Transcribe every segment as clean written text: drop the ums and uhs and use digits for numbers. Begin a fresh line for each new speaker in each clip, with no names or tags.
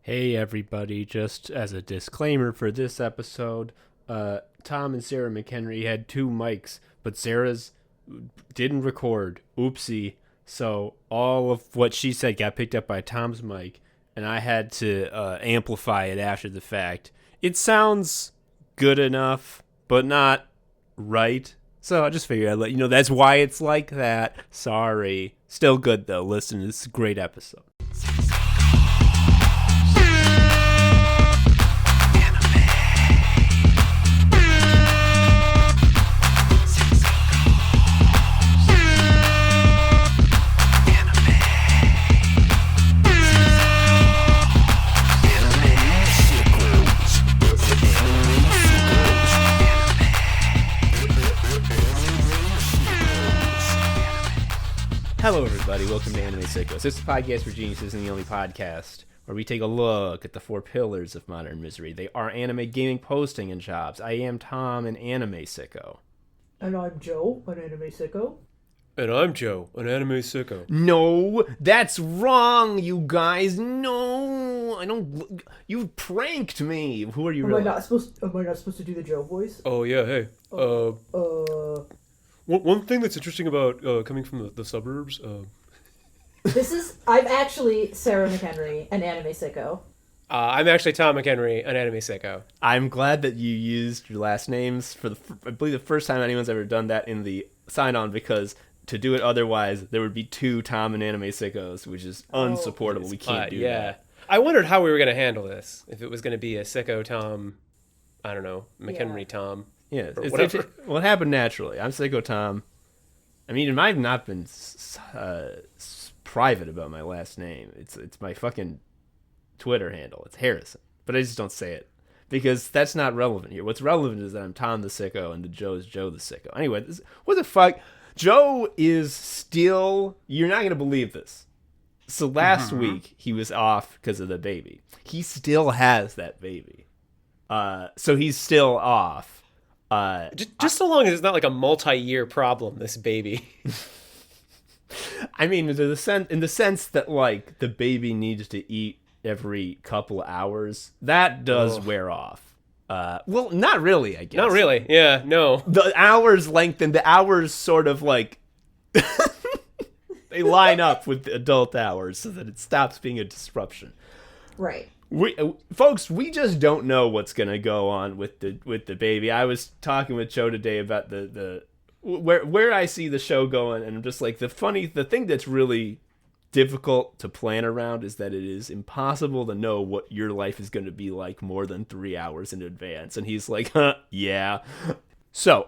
Hey everybody, just as a disclaimer for this episode, Tom and Sarah McHenry had two mics, but Sarah's didn't record. Oopsie. So all of what she said got picked up by Tom's mic, and I had to amplify it after the fact. It sounds good enough, but not right. So I just figured I'd let you know that's why it's like that. Sorry. Still good though. Listen, this is a great episode. Hello, everybody. Welcome to Anime Sickos. This is a podcast for geniuses and the only podcast where we take a look at the four pillars of modern misery. They are anime, gaming, posting, and jobs. I am Tom, an anime sicko.
And I'm Joe, an anime sicko.
And I'm Joe, an anime sicko.
No, that's wrong, you guys. No, I don't. You pranked me. Who are you?
Am I not supposed to do the Joe voice?
Oh, yeah, hey. One thing that's interesting about coming from the suburbs...
I'm actually Sarah McHenry, an anime sicko.
I'm actually Tom McHenry, an anime sicko.
I'm glad that you used your last names for I believe the first time anyone's ever done that in the sign-on, because to do it otherwise, there would be two Tom and anime sickos, which is unsupportable. We can't do that.
I wondered how we were going to handle this. If it was going to be a sicko Tom, I don't know, McHenry Tom.
Yeah,
or whatever.
It happened naturally. I'm Sicko Tom. I mean, it might have not been private about my last name. It's my fucking Twitter handle. It's Harrison. But I just don't say it, because that's not relevant here. What's relevant is that I'm Tom the Sicko and the Joe is Joe the Sicko. Anyway, what the fuck? Joe is still... You're not going to believe this. So last week, he was off because of the baby. He still has that baby. So he's still off.
Just so long as it's not like a multi-year problem, this baby.
I mean, in the sense that, like, the baby needs to eat every couple of hours, that does wear off. Well, not really, I guess.
Not really. Yeah, no.
The hours lengthen. The hours sort of, like, they line up with the adult hours so that it stops being a disruption.
Right.
Folks, we just don't know what's gonna go on with the baby. I was talking with Joe today about the where I see the show going, and I'm just like, the thing that's really difficult to plan around is that it is impossible to know what your life is going to be like more than 3 hours in advance. And he's like, yeah. So,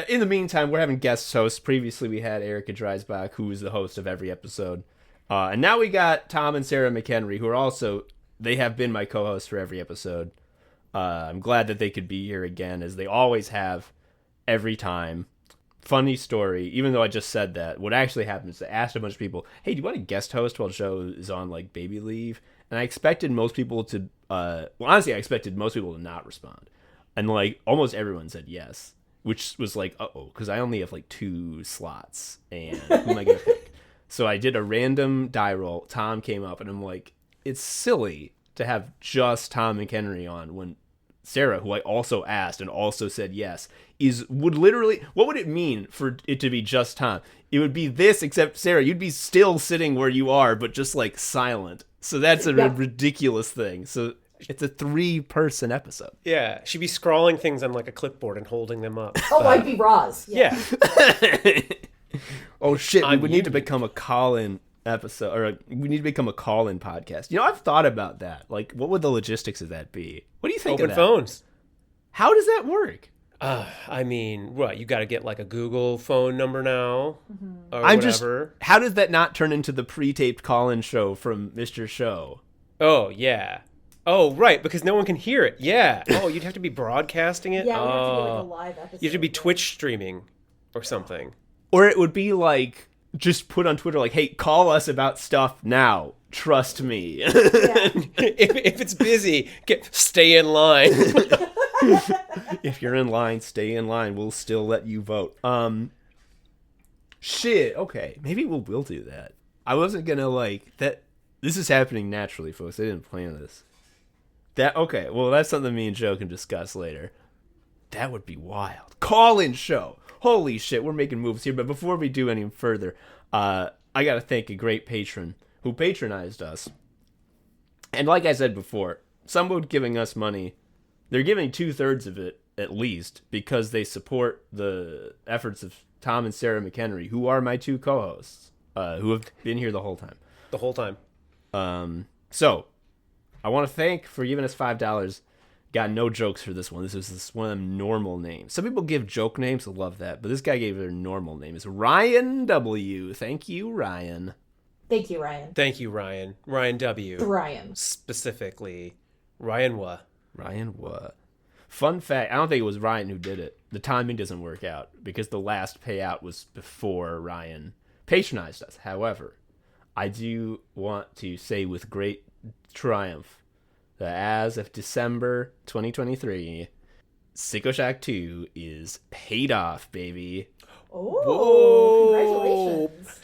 in the meantime, we're having guest hosts. Previously, we had Erica Dreisbach, who is the host of every episode. And now we got Tom and Sarah McHenry, who are also... They have been my co-hosts for every episode. I'm glad that they could be here again, as they always have every time. Funny story, even though I just said that, what actually happened is I asked a bunch of people, hey, do you want to guest host while Joe is on, like, baby leave? And I expected most people to, honestly, I expected most people to not respond. And, like, almost everyone said yes, which was like, uh-oh, because I only have, like, 2 slots, and who am I going to pick? So I did a random die roll. Tom came up, and I'm like, it's silly to have just Tom McHenry on when Sarah, who I also asked and also said yes, would literally... What would it mean for it to be just Tom? It would be this, except Sarah, you'd be still sitting where you are, but just, like, silent. So that's a ridiculous thing. So it's a 3-person episode.
Yeah, she'd be scrawling things on, like, a clipboard and holding them up.
Oh, I'd be Roz.
Yeah.
Oh, shit, we would need to become a call-in episode, or we need to become a call-in podcast. You know, I've thought about that. Like, what would the logistics of that be? What do you think
Open
of that?
phones.
How does that work?
I mean, what, you got to get, like, a Google phone number now, or
I'm
whatever.
How does that not turn into the pre-taped call-in show from Mr. Show?
Oh, yeah. Oh, right, because no one can hear it. Yeah. Oh, you'd have to be broadcasting it?
Yeah, we have to do, like, a live episode.
You have to be Twitch streaming or something.
Or it would be, like, just put on Twitter, like, hey, call us about stuff now. Trust me.
Yeah.
if it's busy, stay in line.
If you're in line, stay in line. We'll still let you vote. Shit. Okay. Maybe we'll do that. I wasn't gonna, like, that. This is happening naturally, folks. I didn't plan this. Okay, well, that's something me and Joe can discuss later. That would be wild. Call-in show. Holy shit, we're making moves here. But before we do any further, I got to thank a great patron who patronized us. And like I said before, someone giving us money, they're giving 2/3 of it, at least, because they support the efforts of Tom and Sarah McHenry, who are my two co-hosts, who have been here the whole time.
The whole time.
So, I want to thank for giving us $5. Got no jokes for this one. This is one of them normal names. Some people give joke names. I love that. But this guy gave their normal name. It's Ryan W. Thank you, Ryan.
Thank you, Ryan.
Thank you, Ryan. Ryan W.
Ryan.
Specifically, Ryan Wa.
Ryan what? Fun fact, I don't think it was Ryan who did it. The timing doesn't work out because the last payout was before Ryan patronized us. However, I do want to say with great triumph that as of December 2023, Sicko Shack 2 is paid off, baby.
Oh, congratulations.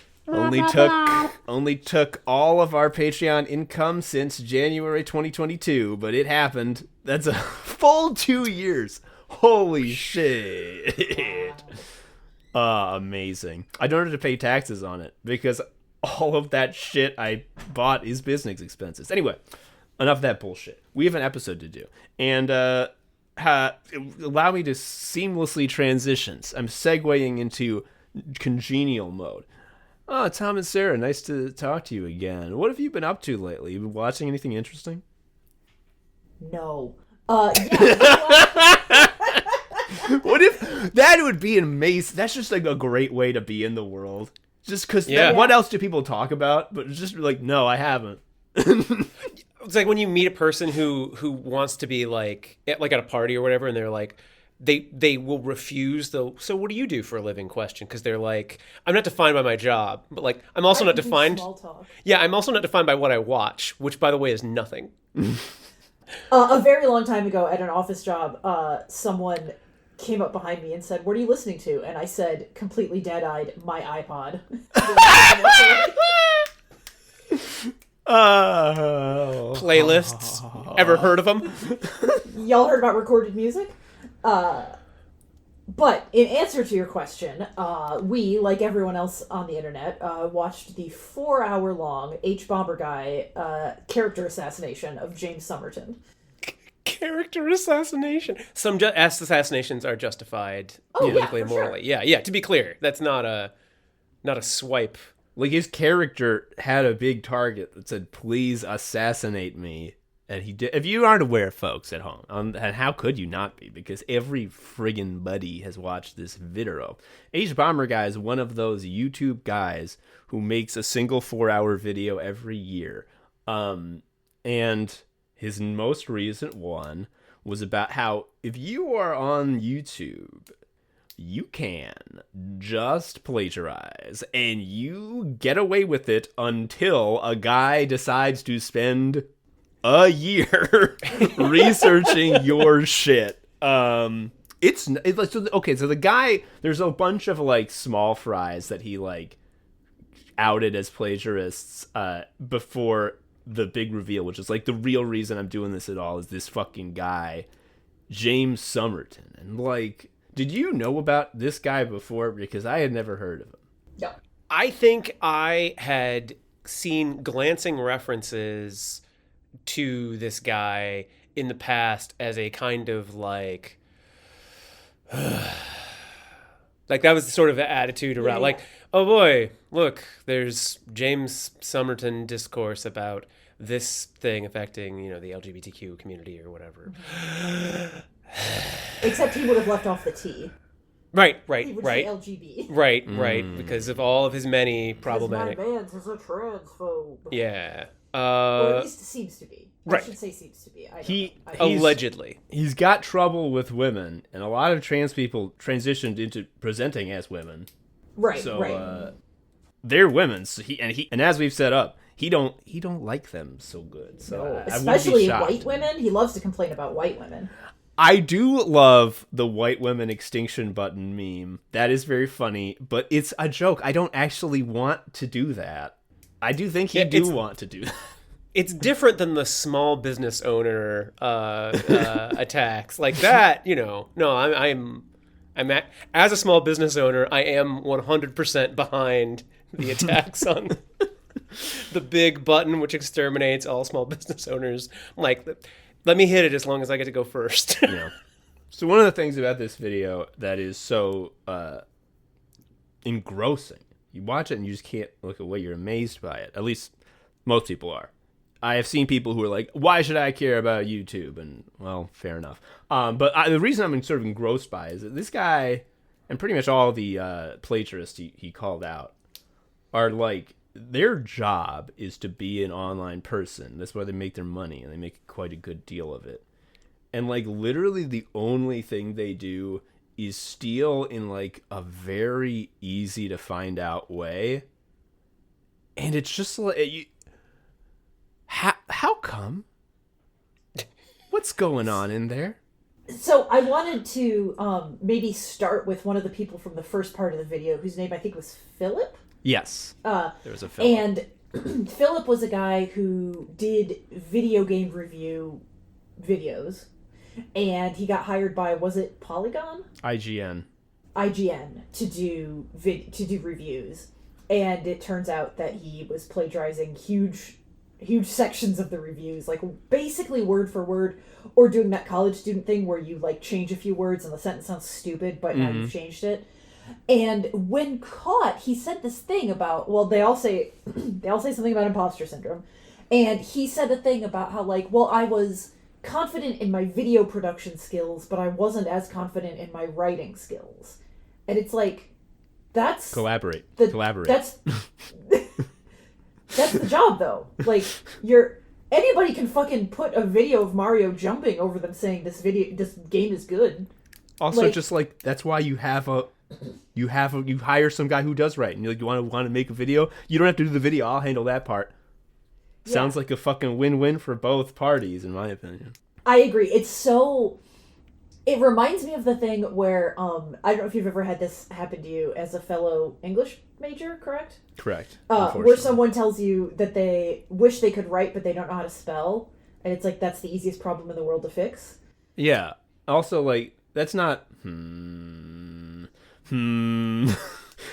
Only took all of our Patreon income since January 2022, but it happened. That's a full 2 years. Holy shit. Amazing. I don't have to pay taxes on it because all of that shit I bought is business expenses. Anyway, enough of that bullshit. We have an episode to do. And allow me to seamlessly transition. I'm segueing into congenial mode. Oh, Tom and Sarah, nice to talk to you again. What have you been up to lately? You been watching anything interesting?
No.
What if that would be amazing? That's just like a great way to be in the world. Just because, what else do people talk about? But just like, no, I haven't.
It's like when you meet a person who wants to be like at a party or whatever, and they're like, they will refuse the "so what do you do for a living" question because they're like, I'm not defined by my job, but like I'm also not defined. Yeah, I'm also not defined by what I watch, which by the way is nothing.
A very long time ago at an office job, someone came up behind me and said, "What are you listening to?" And I said, completely dead-eyed, "My iPod."
Playlists. Ever heard of them?
Y'all heard about recorded music? But in answer to your question, we, like everyone else on the internet, watched the 4-hour-long H-Bomber Guy character assassination of James Somerton.
Character assassination. Some assassinations are justified politically and morally.
Sure.
Yeah. To be clear, that's not a swipe.
Like his character had a big target that said, "Please assassinate me," and he did. If you aren't aware, folks at home, and how could you not be? Because every friggin' buddy has watched this video. H-Bomber Guy is one of those YouTube guys who makes a single 4-hour video every year, and his most recent one was about how if you are on YouTube, you can just plagiarize and you get away with it until a guy decides to spend a year researching your shit. So the guy, there's a bunch of like small fries that he like outed as plagiarists before the big reveal, which is like the real reason I'm doing this at all is this fucking guy, James Somerton. And like, did you know about this guy before? Because I had never heard of him.
No.
I think I had seen glancing references to this guy in the past as a kind of like like that was sort of the attitude around like, oh boy, look, there's James Somerton discourse about this thing affecting, the LGBTQ community or whatever.
Except he would have left off the T.
Right.
He would say LGB.
Right, because of all of his many problematic...
My man is a transphobe.
Yeah.
Or at least seems to be.
Right.
I should say seems to be.
Allegedly.
He's got trouble with women, and a lot of trans people transitioned into presenting as women.
Right,
so, they're women, so and as we've set up, he don't like them so good. So
especially white women. He loves to complain about white women.
I do love the white women extinction button meme. That is very funny, but it's a joke. I don't actually want to do that. I do think he do want to do that.
it's different than the small business owner attacks like that. No, as a small business owner, I am 100% behind the attacks on the big button which exterminates all small business owners. I'm like, let me hit it as long as I get to go first.
Yeah. So one of the things about this video that is so engrossing, you watch it and you just can't look away. You're amazed by it. At least most people are. I have seen people who are like, why should I care about YouTube? And, well, fair enough. But the reason I'm sort of engrossed by is that this guy, and pretty much all the plagiarists he called out, are like, their job is to be an online person. That's why they make their money, and they make quite a good deal of it. And, like, literally the only thing they do is steal in, like, a very easy-to-find-out way. And it's just like... How come? What's going on in there?
So I wanted to maybe start with one of the people from the first part of the video, whose name I think was Philip.
Yes, there was a Philip.
And Philip was a guy who did video game review videos, and he got hired by, was it Polygon?
IGN
to do reviews, and it turns out that he was plagiarizing huge sections of the reviews, like basically word for word, or doing that college student thing where you like change a few words and the sentence sounds stupid, but now you've changed it. And when caught, he said this thing about, well, they all say something about imposter syndrome, and he said a thing about how, like, well, I was confident in my video production skills, but I wasn't as confident in my writing skills. And it's like, that's
collaborate.
That's that's the job, though. Like, anybody can fucking put a video of Mario jumping over them saying this game is good.
Also,
like,
just like, that's why you hire some guy who does write, and you're like, you want to make a video, you don't have to do the video, I'll handle that part. Yeah. Sounds like a fucking win-win for both parties, in my opinion.
I agree. It reminds me of the thing where I don't know if you've ever had this happen to you as a fellow English major, correct?
Correct.
Where someone tells you that they wish they could write but they don't know how to spell, and it's like, that's the easiest problem in the world to fix.
Yeah. Also, like, that's not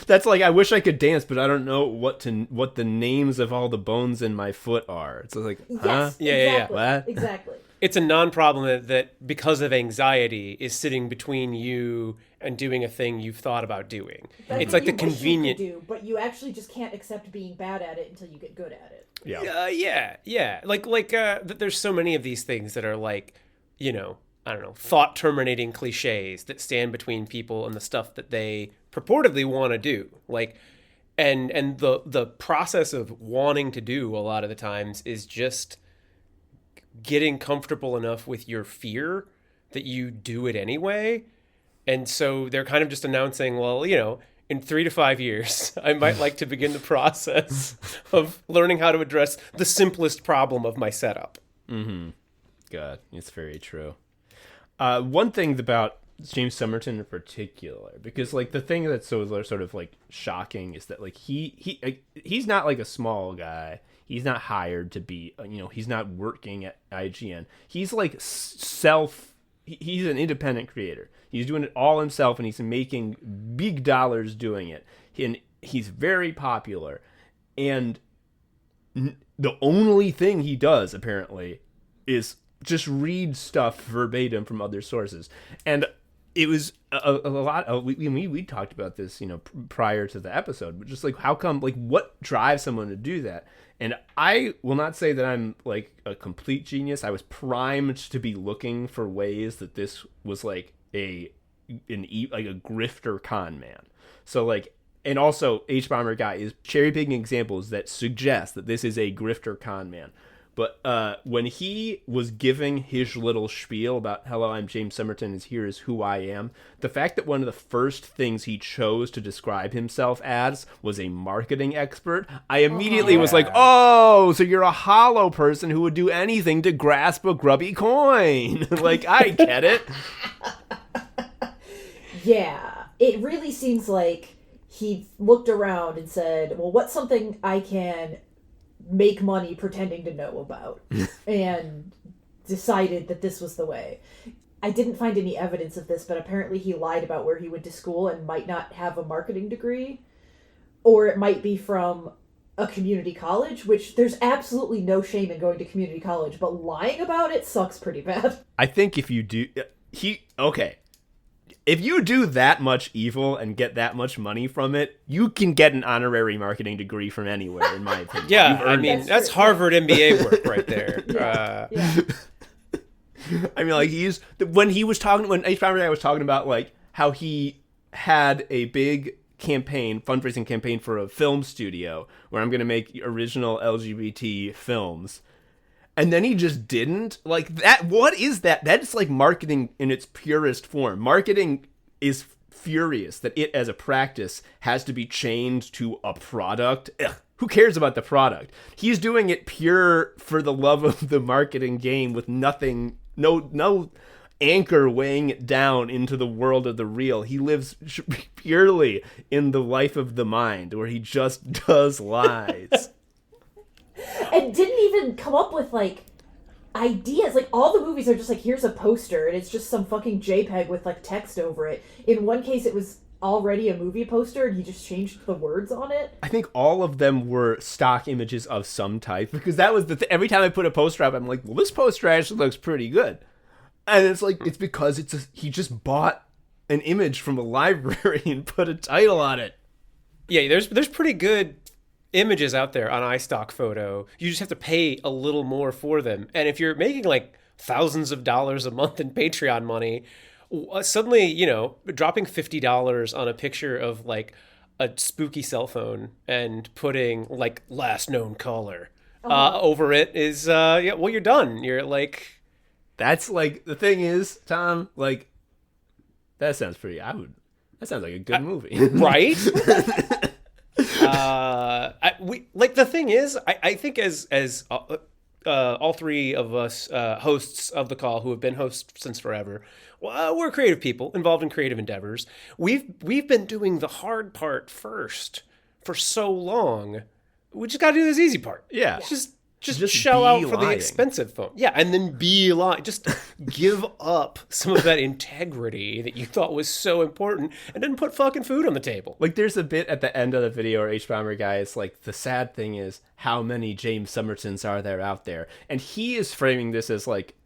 that's like, I wish I could dance, but I don't know what the names of all the bones in my foot are. It's like, huh?
Yes,
Yeah,
exactly.
What?
Exactly.
It's a non-problem that because of anxiety is sitting between you and doing a thing you've thought about doing. It's like the convenient...
You do, but you actually just can't accept being bad at it until you get good at it.
Yeah. Like there's so many of these things that are like, I don't know, thought-terminating cliches that stand between people and the stuff that they purportedly want to do. Like, and the process of wanting to do a lot of the times is just getting comfortable enough with your fear that you do it anyway. And so they're kind of just announcing, well, in 3 to 5 years, I might like to begin the process of learning how to address the simplest problem of my setup.
Mm-hmm. God, it's very true. One thing about James Somerton in particular, because like the thing that's so sort of like shocking is that like he's not like a small guy. He's not hired to be, he's not working at IGN. He's like he's an independent creator. He's doing it all himself, and he's making big dollars doing it. And he's very popular. And the only thing he does, apparently, is just read stuff verbatim from other sources. And it was a lot of, we talked about this, prior to the episode, but just like, how come, like, what drives someone to do that? And I will not say that I'm like a complete genius. I was primed to be looking for ways that this was like a grifter con man. So like, and also H-Bomber Guy is cherry picking examples that suggest that this is a grifter con man. But when he was giving his little spiel about, hello, I'm James Somerton, and here is who I am, the fact that one of the first things he chose to describe himself as was a marketing expert, I immediately was like, oh, so you're a hollow person who would do anything to grasp a grubby coin. Like, I get it.
Yeah, it really seems like he looked around and said, well, what's something I can make money pretending to know about, and decided that this was the way. I didn't find any evidence of this, but apparently he lied about where he went to school and might not have a marketing degree, or it might be from a community college, which there's absolutely no shame in going to community college, but lying about it sucks pretty bad.
I think if you do, if you do that much evil and get that much money from it, you can get an honorary marketing degree from anywhere, in my opinion.
Yeah, I mean, that's Harvard MBA work right there.
Yeah.
I mean, like, when H. Bomber Guy was talking about, like, how he had a big fundraising campaign for a film studio where I'm going to make original LGBT films. And then he just didn't. Like, that, what is that? That's like marketing in its purest form. Marketing is furious that it, as a practice, has to be chained to a product. Ugh, who cares about the product? He's doing it pure for the love of the marketing game, with nothing, no anchor weighing it down into the world of the real. He lives purely in the life of the mind, where he just does lies.
And didn't even come up with, like, ideas. Like, all the movies are just like, here's a poster, and it's just some fucking JPEG with, like, text over it. In one case, it was already a movie poster, and he just changed the words on it.
I think all of them were stock images of some type, because that was every time I put a poster up, I'm like, well, this poster actually looks pretty good. And it's like, it's because he just bought an image from a library and put a title on it.
Yeah, there's pretty good images out there on iStock Photo. You just have to pay a little more for them. And if you're making like thousands of dollars a month in Patreon money, suddenly, you know, dropping $50 on a picture of like a spooky cell phone and putting like last known caller over it is, yeah, well, you're done. You're like...
That's like, the thing is, Tom, like, that sounds like a good movie.
Right? The thing is, I think as all three of us hosts of the call, who have been hosts since forever, we're creative people involved in creative endeavors. We've been doing the hard part first for so long. We just got to do this easy part.
Yeah.
Just shell out for the expensive phone. Yeah, and then be lying. Just give up some of that integrity that you thought was so important, and then put fucking food on the table.
Like, there's a bit at the end of the video where H. Bomber Guy is like, the sad thing is, how many James Summertons are there out there? And he is framing this as like,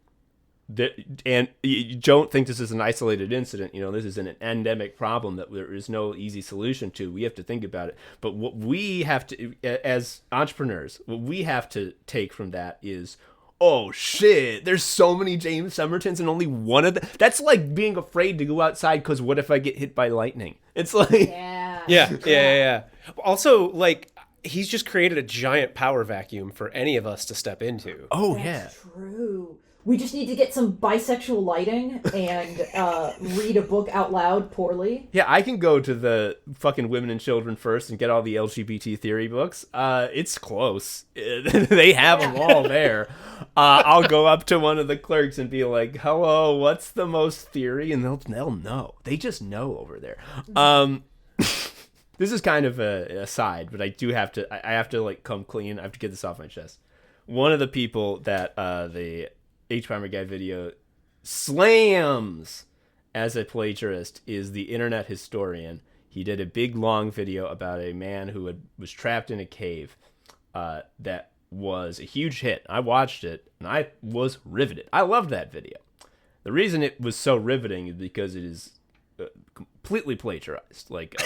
and you don't think this is an isolated incident. You know, this is an endemic problem that there is no easy solution to. We have to think about it. But what we have to, as entrepreneurs, what we have to take from that is, oh shit, there's so many James Summertons and only one of them. That's like being afraid to go outside because what if I get hit by lightning? It's like...
Yeah. Also, like, he's just created a giant power vacuum for any of us to step into.
Oh,
That's true. We just need to get some bisexual lighting and read a book out loud poorly.
Yeah, I can go to the fucking Women and Children First and get all the LGBT theory books. It's close. They have them all there. I'll go up to one of the clerks and be like, hello, what's the most theory? And they'll know. They just know over there. This is kind of a aside, but I have to like come clean. I have to get this off my chest. One of the people that the H. Bomber Guy video slams as a plagiarist is the internet historian. He did a big long video about a man who was trapped in a cave that was a huge hit. I watched it and I was riveted. I loved that video. The reason it was so riveting is because it is completely plagiarized, like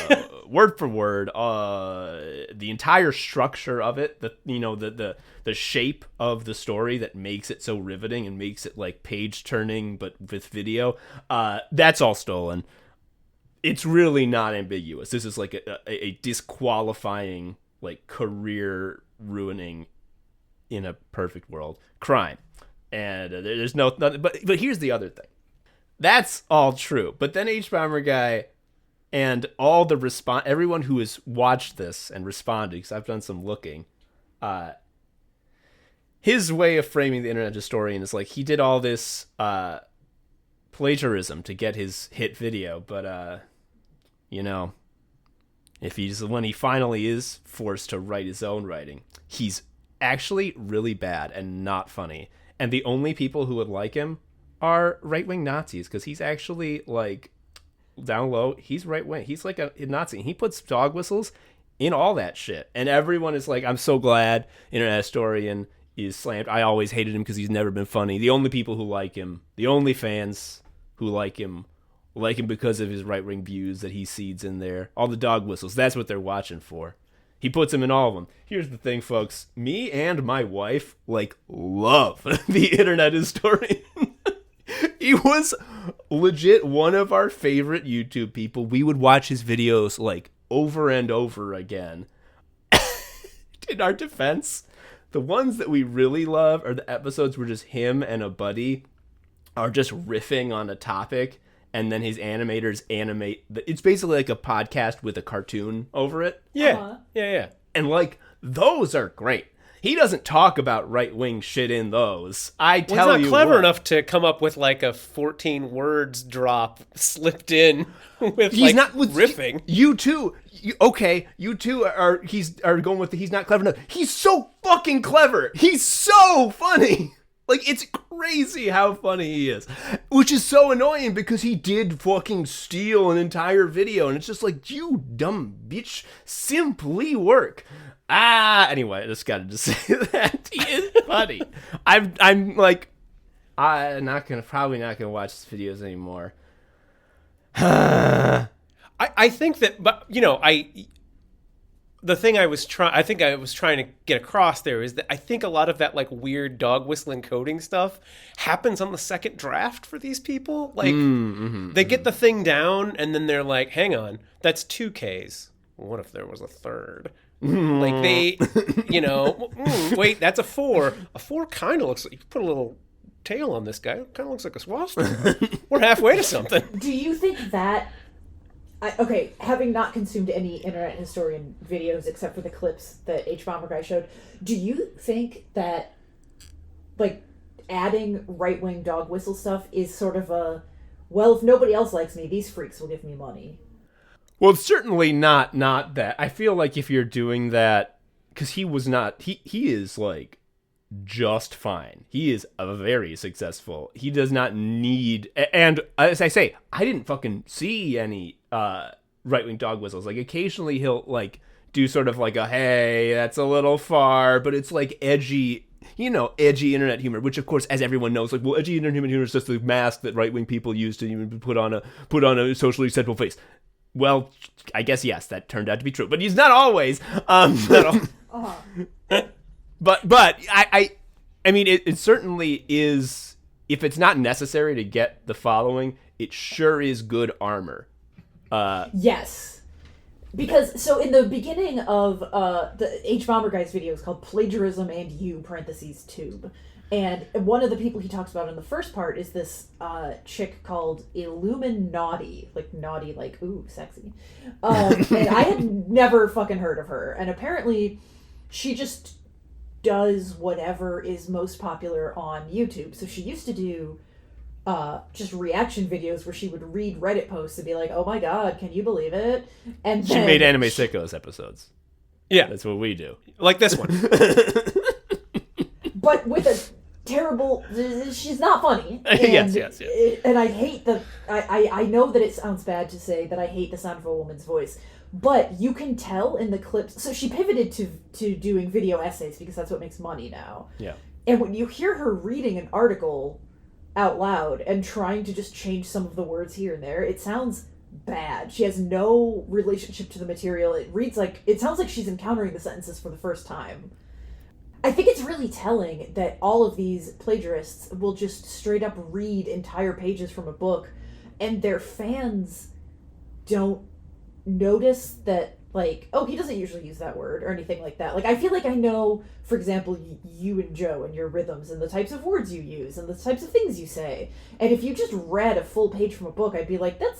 word for word. The entire structure of it, the shape of the story that makes it so riveting and makes it like page turning, but with video, that's all stolen. It's really not ambiguous. This is like a disqualifying, like career ruining, in a perfect world, crime, and there's nothing. But here's the other thing. That's all true. But then H. Bomber Guy and all the everyone who has watched this and responded, because I've done some looking, his way of framing the internet historian is like, he did all this plagiarism to get his hit video, but when he finally is forced to write his own writing, he's actually really bad and not funny. And the only people who would like him are right-wing Nazis, because he's actually, like, down low, he's right-wing. He's like a Nazi. He puts dog whistles in all that shit. And everyone is like, I'm so glad Internet Historian is slammed. I always hated him because he's never been funny. The only people who like him, the only fans who like him because of his right-wing views that he seeds in there. All the dog whistles, that's what they're watching for. He puts them in all of them. Here's the thing, folks. Me and my wife, like, love the Internet Historian. He was legit one of our favorite YouTube people. We would watch his videos, like, over and over again. In our defense, the ones that we really love are the episodes where just him and a buddy are just riffing on a topic, and then his animators animate. It's basically like a podcast with a cartoon over it.
Yeah.
Uh-huh.
Yeah.
And, like, those are great. He doesn't talk about right-wing shit in those. I tell you,
he's not clever enough to come up with like a 14 words drop slipped in with
he's
like
not with
riffing.
You too. You two are going with he's not clever enough. He's so fucking clever. He's so funny. Like, it's crazy how funny he is. Which is so annoying because he did fucking steal an entire video, and it's just like, you dumb bitch, simply work. Anyway, I just gotta just say that he is funny. I'm like, probably not gonna watch his videos anymore.
I think that, but you know, the thing I was trying to get across there is that I think a lot of that like weird dog whistling coding stuff happens on the second draft for these people. Like they get the thing down and then they're like, hang on, that's 2 Ks. What if there was a third? Like they, you know, wait, that's a 4. A 4 kind of looks like, you put a little tail on this guy, it kind of looks like a swastika. We're halfway to something.
Do you think that, okay, having not consumed any Internet Historian videos except for the clips that H-Bomber Guy showed, do you think that, like, adding right-wing dog whistle stuff is sort of a, well, if nobody else likes me, these freaks will give me money?
Well, it's certainly not that. I feel like if you're doing that, because he is, like, just fine. He is a very successful. He does not need, and as I say, I didn't fucking see any right-wing dog whistles. Like, occasionally he'll, like, do sort of like a, hey, that's a little far, but it's, like, edgy, you know, edgy internet humor, which, of course, as everyone knows, like, well, edgy internet humor is just the mask that right-wing people use to even put on a socially acceptable face. Well, I guess, yes, that turned out to be true, but he's not always. But I mean, it certainly is. If it's not necessary to get the following, it sure is good armor.
Yes. Because, so in the beginning of the H-Bomber Guy's video is called Plagiarism and You, parentheses, Tube. And one of the people he talks about in the first part is this chick called Illuminati. Like, naughty, like, ooh, sexy. And I had never fucking heard of her. And apparently, she just does whatever is most popular on YouTube. So she used to do just reaction videos where she would read Reddit posts and be like, oh my god, can you believe it? And
she made Anime Sickos episodes.
Yeah.
That's what we do.
Like this one.
But with a terrible, she's not funny. And,
yes.
And I hate I know that it sounds bad to say that I hate the sound of a woman's voice, but you can tell in the clips. So she pivoted to doing video essays because that's what makes money now.
Yeah.
And when you hear her reading an article out loud and trying to just change some of the words here and there, it sounds bad. She has no relationship to the material. It sounds like she's encountering the sentences for the first time. I think it's really telling that all of these plagiarists will just straight up read entire pages from a book, and their fans don't notice that, like, oh, he doesn't usually use that word or anything like that. Like, I feel like I know, for example, you and Joe and your rhythms and the types of words you use and the types of things you say. And if you just read a full page from a book, I'd be like, that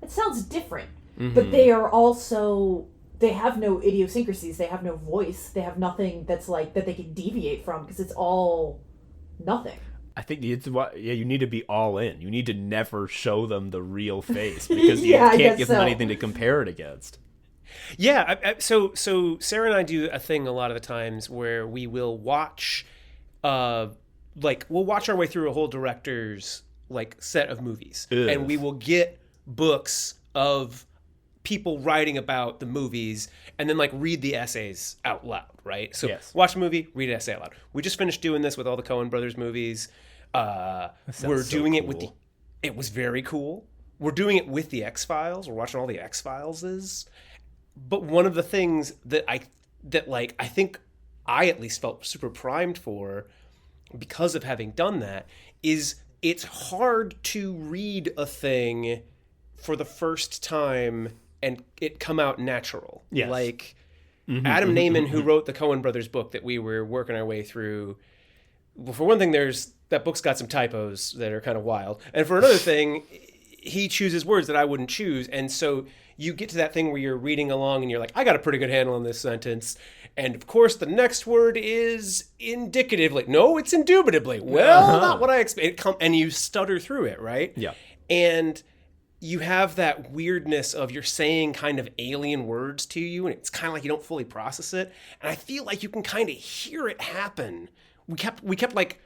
sounds different. Mm-hmm. But they are also, they have no idiosyncrasies. They have no voice. They have nothing that's like, that they can deviate from because it's all nothing.
I think you need to be all in. You need to never show them the real face because you
Yeah,
can't give them anything to compare it against.
Yeah, so Sarah and I do a thing a lot of the times where we will watch, we'll watch our way through a whole director's like set of movies,
Ugh.
and we will get books of people writing about the movies, and then like read the essays out loud, right? So
Yes.
watch a movie, read an essay out loud. We just finished doing this with all the Coen Brothers movies. We're doing it with the. It was very cool. We're doing it with the X-Files. We're watching all the X-Files. But one of the things that I think I at least felt super primed for because of having done that is it's hard to read a thing for the first time and it come out natural.
Yes.
Like Adam Naiman, who wrote the Coen Brothers book that we were working our way through. Well, for one thing, that book's got some typos that are kind of wild. And for another thing, he chooses words that I wouldn't choose. And so you get to that thing where you're reading along and you're like, I got a pretty good handle on this sentence. And of course, the next word is indicatively. No, it's indubitably. Well, not what I expect. And you stutter through it, right?
Yeah.
And you have that weirdness of you're saying kind of alien words to you, and it's kind of like you don't fully process it. And I feel like you can kind of hear it happen. We kept like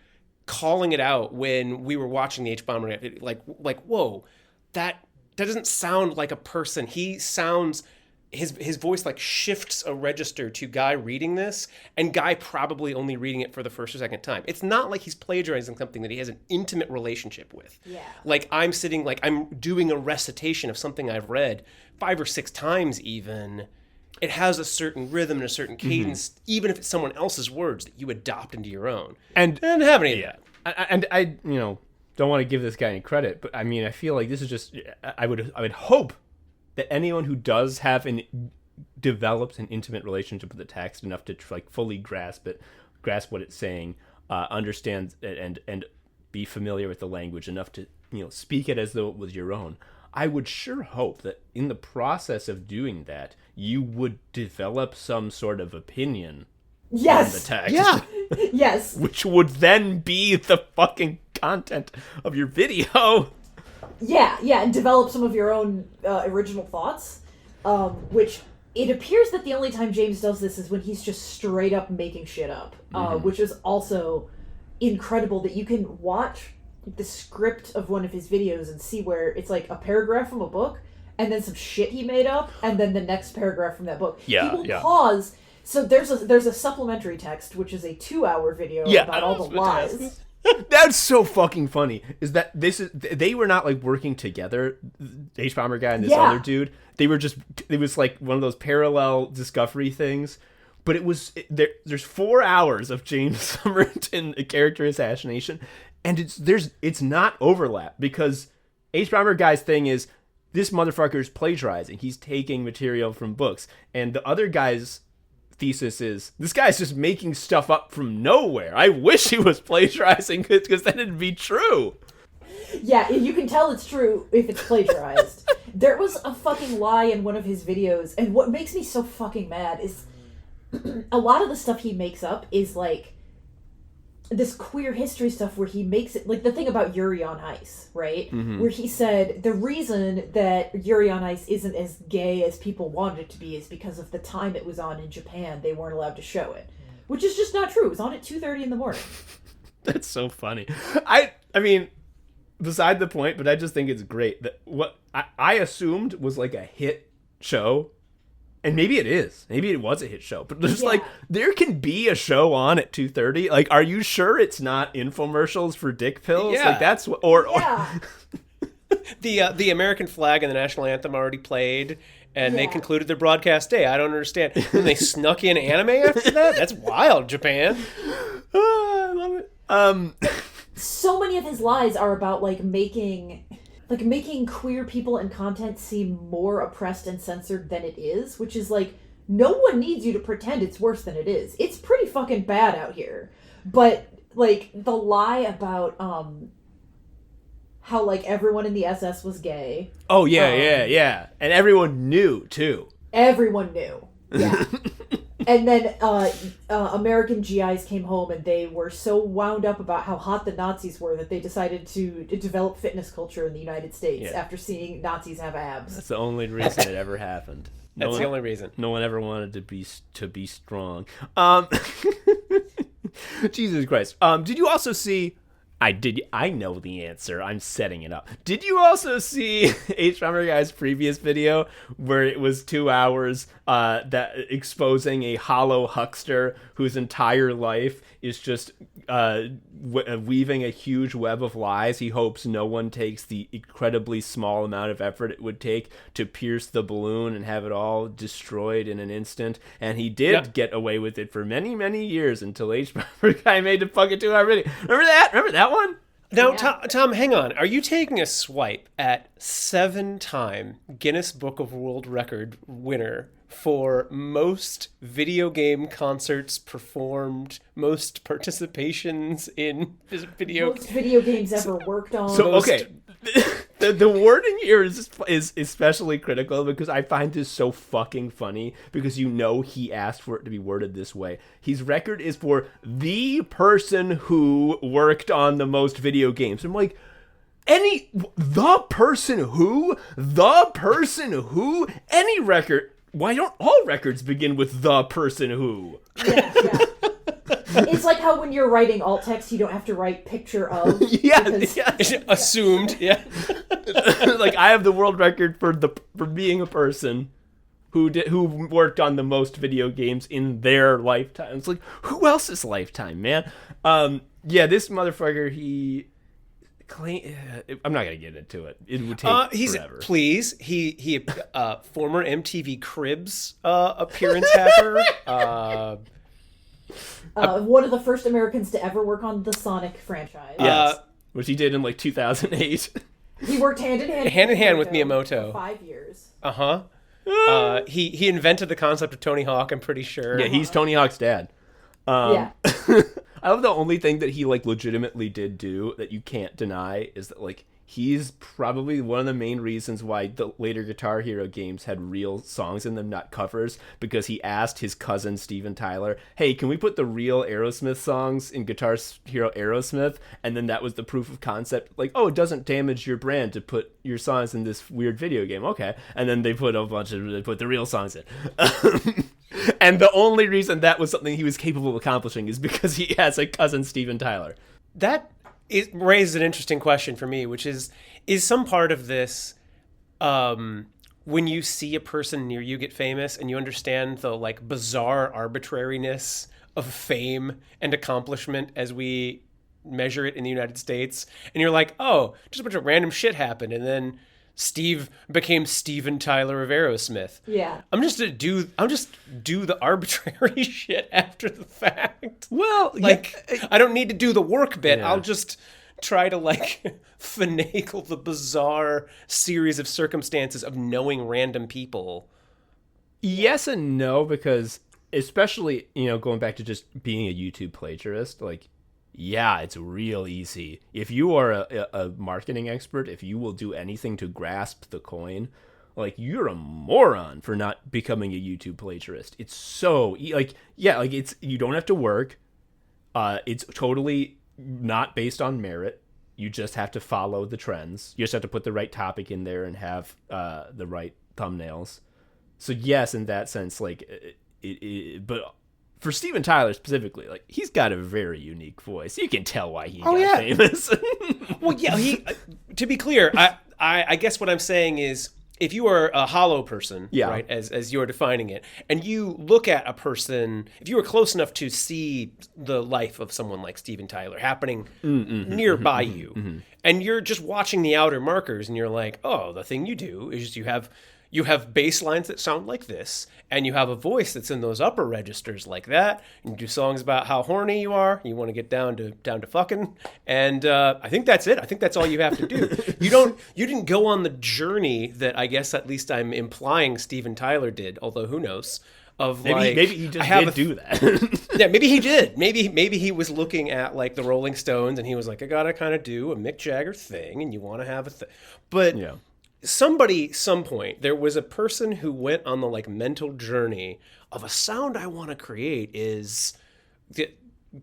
calling it out when we were watching the H-Bomber, like whoa, that doesn't sound like a person. He sounds, his voice like shifts a register to Guy reading this, and Guy probably only reading it for the first or second time. It's not like he's plagiarizing something that he has an intimate relationship with.
Yeah.
Like I'm doing a recitation of something I've read 5 or 6 times even. It has a certain rhythm and a certain cadence, even if it's someone else's words that you adopt into your own.
And
I didn't have any of that.
And I don't want to give this guy any credit, but I mean, I feel like this is just, I would hope that anyone who does have develops an intimate relationship with the text enough to like fully grasp what it's saying, understands it, and be familiar with the language enough to speak it as though it was your own. I would sure hope that in the process of doing that, you would develop some sort of opinion on the text.
Yeah. Yes.
Which would then be the fucking content of your video.
Yeah, and develop some of your own original thoughts, which it appears that the only time James does this is when he's just straight up making shit up, which is also incredible that you can watch the script of one of his videos and see where it's like a paragraph from a book and then some shit he made up and then the next paragraph from that book.
Yeah,
he will pause. So there's a supplementary text, which is a 2-hour video about all the lies.
That's so fucking funny. Is that they were not like working together, the H-Bomber guy and this other dude. It was like one of those parallel discovery things. But there's 4 hours of James Somerton character assassination, and it's not overlap, because H-Bomber guy's thing is this motherfucker's plagiarizing. He's taking material from books, and the other guy's thesis is this guy's just making stuff up from nowhere. I wish he was plagiarizing, because then it'd be true.
Yeah, you can tell it's true if it's plagiarized. There was a fucking lie in one of his videos, and what makes me so fucking mad is a lot of the stuff he makes up is like this queer history stuff where he makes it like the thing about Yuri on Ice, right? Where he said the reason that Yuri on Ice isn't as gay as people wanted it to be is because of the time it was on in Japan. They weren't allowed to show it, which is just not true. It was on at 2:30 in the morning.
That's so funny. I mean, beside the point, but I just think it's great that what I assumed was like a hit show. And maybe it is. Maybe it was a hit show. But there's like, there can be a show on at 2:30. Like, are you sure it's not infomercials for dick pills?
Yeah.
Like, that's what,
The American flag and the national anthem already played, and they concluded their broadcast day. I don't understand. And they snuck in anime after that? That's wild, Japan.
I love it.
So many of his lies are about making queer people and content seem more oppressed and censored than it is, which is like, no one needs you to pretend it's worse than it is. It's pretty fucking bad out here. But like the lie about how like everyone in the SS was gay.
Oh yeah. And everyone knew too.
Everyone knew. Yeah. And then American GIs came home and they were so wound up about how hot the Nazis were that they decided to develop fitness culture in the United States after seeing Nazis have abs.
That's the only reason it ever happened.
That's the only reason.
No one ever wanted to be strong. Jesus Christ. Did you also see? I know the answer. I'm setting it up. Did you also see H. Bomber Guy's previous video where it was 2 hours that exposing a hollow huckster whose entire life is just weaving a huge web of lies? He hopes no one takes the incredibly small amount of effort it would take to pierce the balloon and have it all destroyed in an instant. And he did get away with it for many, many years until H. Bomber Guy made a fucking 2 hour video. Remember that? Remember that one?
Now, Tom, hang on. Are you taking a swipe at 7-time Guinness Book of World Record winner for most video game concerts performed, most participations in
most video games ever worked on?
So, okay. The wording here is especially critical because I find this so fucking funny because he asked for it to be worded this way. His record is for the person who worked on the most video games. I'm like, the person who? Any record. Why don't all records begin with the person who?
Yeah. It's like how when you're writing alt text, you don't have to write picture of.
Yeah.
Assumed, yeah.
Like, I have the world record for being a person who worked on the most video games in their lifetime. It's like, who else's lifetime, man? This motherfucker, he claim. I'm not gonna get into it. It would take forever.
Please, he former MTV Cribs appearance hacker.
One of the first Americans to ever work on the Sonic franchise.
Yes, which he did in like 2008.
He worked hand in hand
with Miyamoto
for 5 years.
He invented the concept of Tony Hawk, I'm pretty sure.
Yeah, he's Tony Hawk's dad.
Yeah.
I love the only thing that he like legitimately did do that you can't deny is that like he's probably one of the main reasons why the later Guitar Hero games had real songs in them, not covers, because he asked his cousin Steven Tyler, hey, can we put the real Aerosmith songs in Guitar Hero Aerosmith? And then that was the proof of concept, like, oh, it doesn't damage your brand to put your songs in this weird video game. Okay. And then they put the real songs in. And the only reason that was something he was capable of accomplishing is because he has a cousin Steven Tyler.
It raises an interesting question for me, which is some part of this, when you see a person near you get famous and you understand the like bizarre arbitrariness of fame and accomplishment as we measure it in the United States, and you're like, oh, just a bunch of random shit happened, and then Steve became Steven Tyler of Aerosmith.
Yeah.
I'm just do the arbitrary shit after the fact.
Well,
I don't need to do the work bit.
Yeah.
I'll just try to like finagle the bizarre series of circumstances of knowing random people.
Yes and no, because especially, going back to just being a YouTube plagiarist, like, yeah, it's real easy. If you are a marketing expert, if you will do anything to grasp the coin, like, you're a moron for not becoming a YouTube plagiarist. It's so, it's, you don't have to work. It's totally not based on merit. You just have to follow the trends. You just have to put the right topic in there and have the right thumbnails. So yes, in that sense, like, but for Steven Tyler specifically, like, he's got a very unique voice. You can tell why he got famous.
Well, yeah, to be clear, I guess what I'm saying is, if you are a hollow person, right, as you're defining it, and you look at a person, if you were close enough to see the life of someone like Steven Tyler happening nearby you, and you're just watching the outer markers, and you're like, oh, the thing you do is you have bass lines that sound like this, and you have a voice that's in those upper registers like that, and you do songs about how horny you are, you want to get down to fucking, and I think that's it. I think that's all you have to do. You didn't go on the journey that I guess at least I'm implying Steven Tyler did, although who knows, of
maybe he just did do that.
Yeah, maybe he did. Maybe he was looking at like the Rolling Stones and he was like, I gotta kind of do a Mick Jagger thing, and you want to have a thing, but yeah. Somebody, some point, there was a person who went on the like mental journey of a sound I want to create is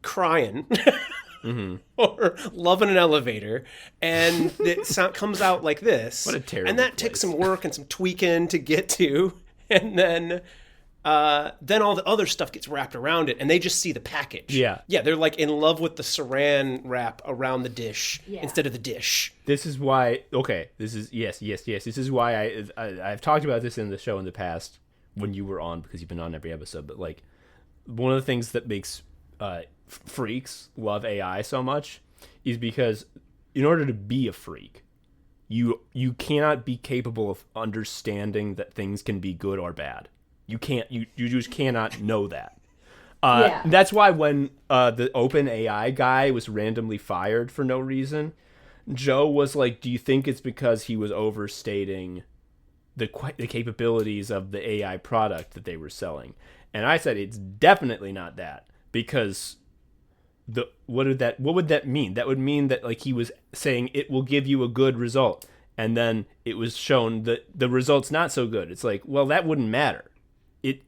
crying or loving an elevator, and it comes out like this.
What a terrible
And that
place.
takes some work and some tweaking to get to, and then all the other stuff gets wrapped around it, and they just see the package.
Yeah.
They're like in love with the saran wrap around the dish instead of the dish.
This is why. Okay, this is yes. This is why I've talked about this in the show in the past when you were on, because you've been on every episode. But like, one of the things that makes freaks love AI so much is because in order to be a freak, you cannot be capable of understanding that things can be good or bad. You can't. You just cannot know that. That's why when the open AI guy was randomly fired for no reason, Joe was like, "Do you think it's because he was overstating the capabilities of the AI product that they were selling?" And I said, "It's definitely not that, because what would that mean? That would mean that like he was saying it will give you a good result, and then it was shown that the result's not so good. It's like, well, that wouldn't matter."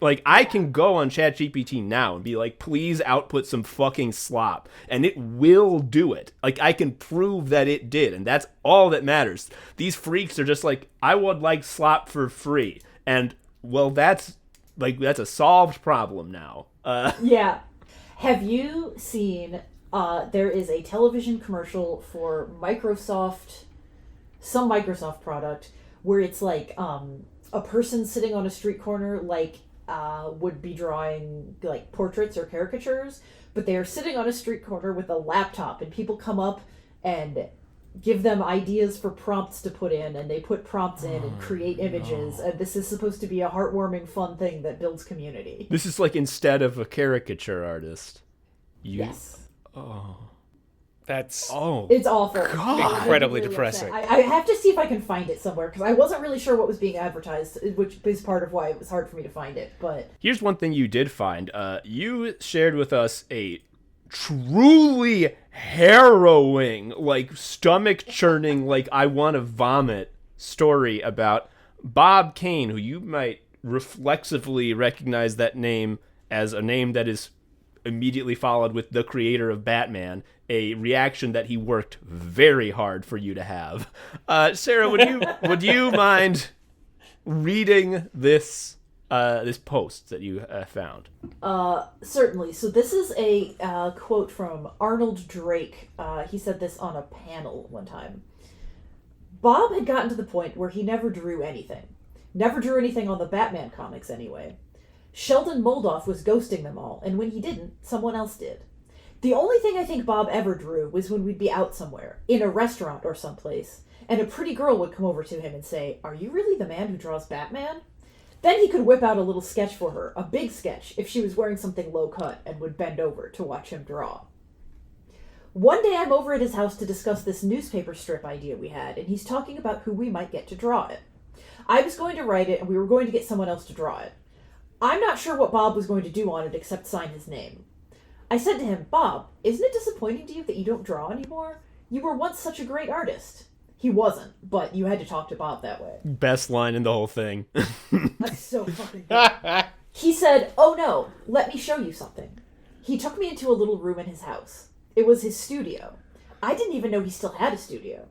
I can go on ChatGPT now and be like, please output some fucking slop, and it will do it. Like, I can prove that it did, and that's all that matters. These freaks are just like, I would like slop for free, and well, that's a solved problem now.
Yeah. Have you seen? There is a television commercial for some Microsoft product, where it's like a person sitting on a street corner, would be drawing like portraits or caricatures, but they are sitting on a street corner with a laptop, and people come up and give them ideas for prompts to put in, and they put prompts in and create images. And this is supposed to be a heartwarming, fun thing that builds community.
This is like, instead of a caricature artist.
Yes.
That's
It's awful.
God.
Incredibly depressing.
I have to see if I can find it somewhere, because I wasn't really sure what was being advertised, which is part of why it was hard for me to find it. But
here's one thing you did find. You shared with us a truly harrowing, like stomach churning, like I want to vomit story about Bob Kane, who you might reflexively recognize that name as a name that is immediately followed with the creator of Batman, a reaction that he worked very hard for you to have. Sarah, would you mind reading this post that you found?
Certainly. So this is a quote from Arnold Drake. He said this on a panel one time. Bob had gotten to the point where he never drew anything. Never drew anything on the Batman comics anyway. Sheldon Moldoff was ghosting them all, and when he didn't, someone else did. The only thing I think Bob ever drew was when we'd be out somewhere, in a restaurant or someplace, and a pretty girl would come over to him and say, "Are you really the man who draws Batman?" Then he could whip out a little sketch for her, a big sketch, if she was wearing something low cut, and would bend over to watch him draw. One day I'm over at his house to discuss this newspaper strip idea we had, and he's talking about who we might get to draw it. I was going to write it, and we were going to get someone else to draw it. I'm not sure what Bob was going to do on it except sign his name. I said to him, "Bob, isn't it disappointing to you that you don't draw anymore? You were once such a great artist." He wasn't, but you had to talk to Bob that way.
Best line in the whole thing.
That's so fucking good. He said, "Oh no, let me show you something." He took me into a little room in his house. It was his studio. I didn't even know he still had a studio.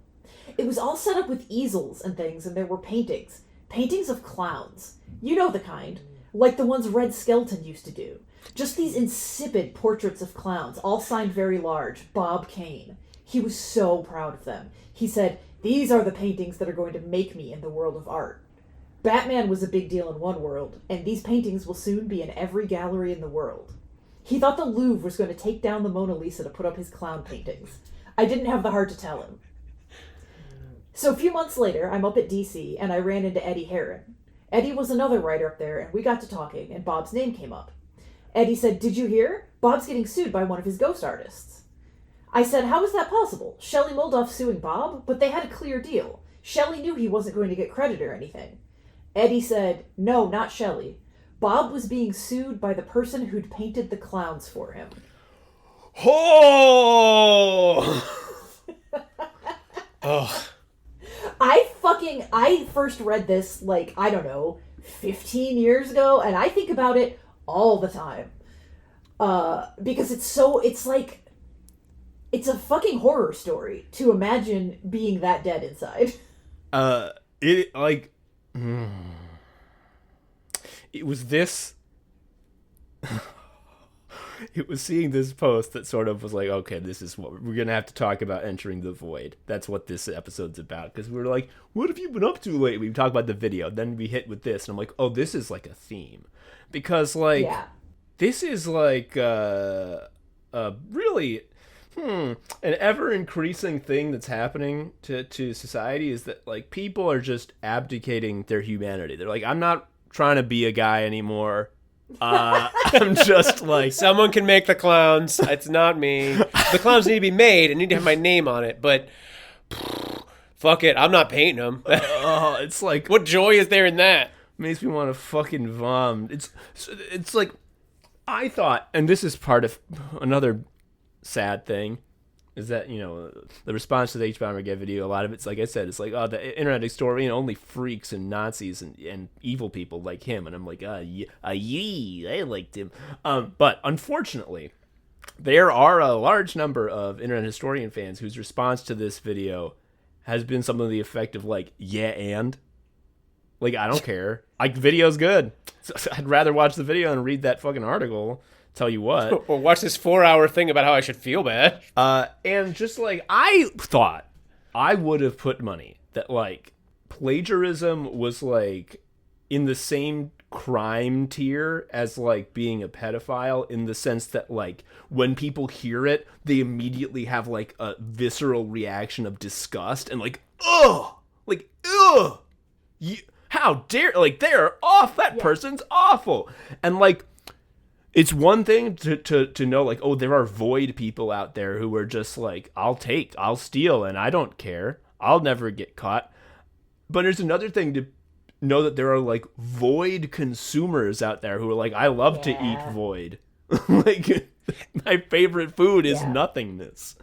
It was all set up with easels and things, and there were paintings. Paintings of clowns. You know the kind. Like the ones Red Skelton used to do. Just these insipid portraits of clowns, all signed very large, Bob Kane. He was so proud of them. He said, "These are the paintings that are going to make me in the world of art." Batman was a big deal in one world, and these paintings will soon be in every gallery in the world. He thought the Louvre was going to take down the Mona Lisa to put up his clown paintings. I didn't have the heart to tell him. So a few months later, I'm up at DC, and I ran into Eddie Herron. Eddie was another writer up there, and we got to talking, and Bob's name came up. Eddie said, "Did you hear? Bob's getting sued by one of his ghost artists." I said, "How is that possible? Shelley Moldoff suing Bob? But they had a clear deal. Shelley knew he wasn't going to get credit or anything." Eddie said, "No, not Shelley. Bob was being sued by the person who'd painted the clowns for him."
Oh!
Oh.
I first read this, 15 years ago, and I think about it all the time. Because it's a fucking horror story to imagine being that
it was this. It was seeing this post that sort of was like, okay, this is what we're gonna have to talk about, entering the void. That's what this episode's about. Because we were like, what have you been up to lately? We talk about the video, then we hit with this, and I'm like, oh, this is like a theme, because like this is like really an ever increasing thing that's happening to society is that like people are just abdicating their humanity. They're like, I'm not trying to be a guy anymore. I'm just like,
someone can make the clowns. It's not me. The clowns need to be made and need to have my name on it, but fuck it, I'm not painting them.
It's like,
what joy is there in that?
Makes me want to fucking vomit. It's like, I thought, and this is part of another sad thing, is that, you know, the response to the H-Bombergate video, a lot of it's, like I said, it's like, oh, the internet historian, only freaks and Nazis and evil people like him. And I'm like, yee, I liked him. But unfortunately, there are a large number of internet historian fans whose response to this video has been something to the effect of like, yeah, and? Like, I don't care. Like, video's good. So I'd rather watch the video and read that fucking article. Tell you what.
Or watch this 4-hour thing about how I should feel bad.
And just like, I thought I would have put money that like plagiarism was like in the same crime tier as like being a pedophile, in the sense that like when people hear it, they immediately have like a visceral reaction of disgust and like, ugh, how dare, like, they're off, that person's awful. And like, it's one thing to know, like, oh, there are void people out there who are just like, I'll steal, and I don't care. I'll never get caught. But there's another thing to know that there are, like, void consumers out there who are like, I love to eat void. Like, my favorite food is nothingness.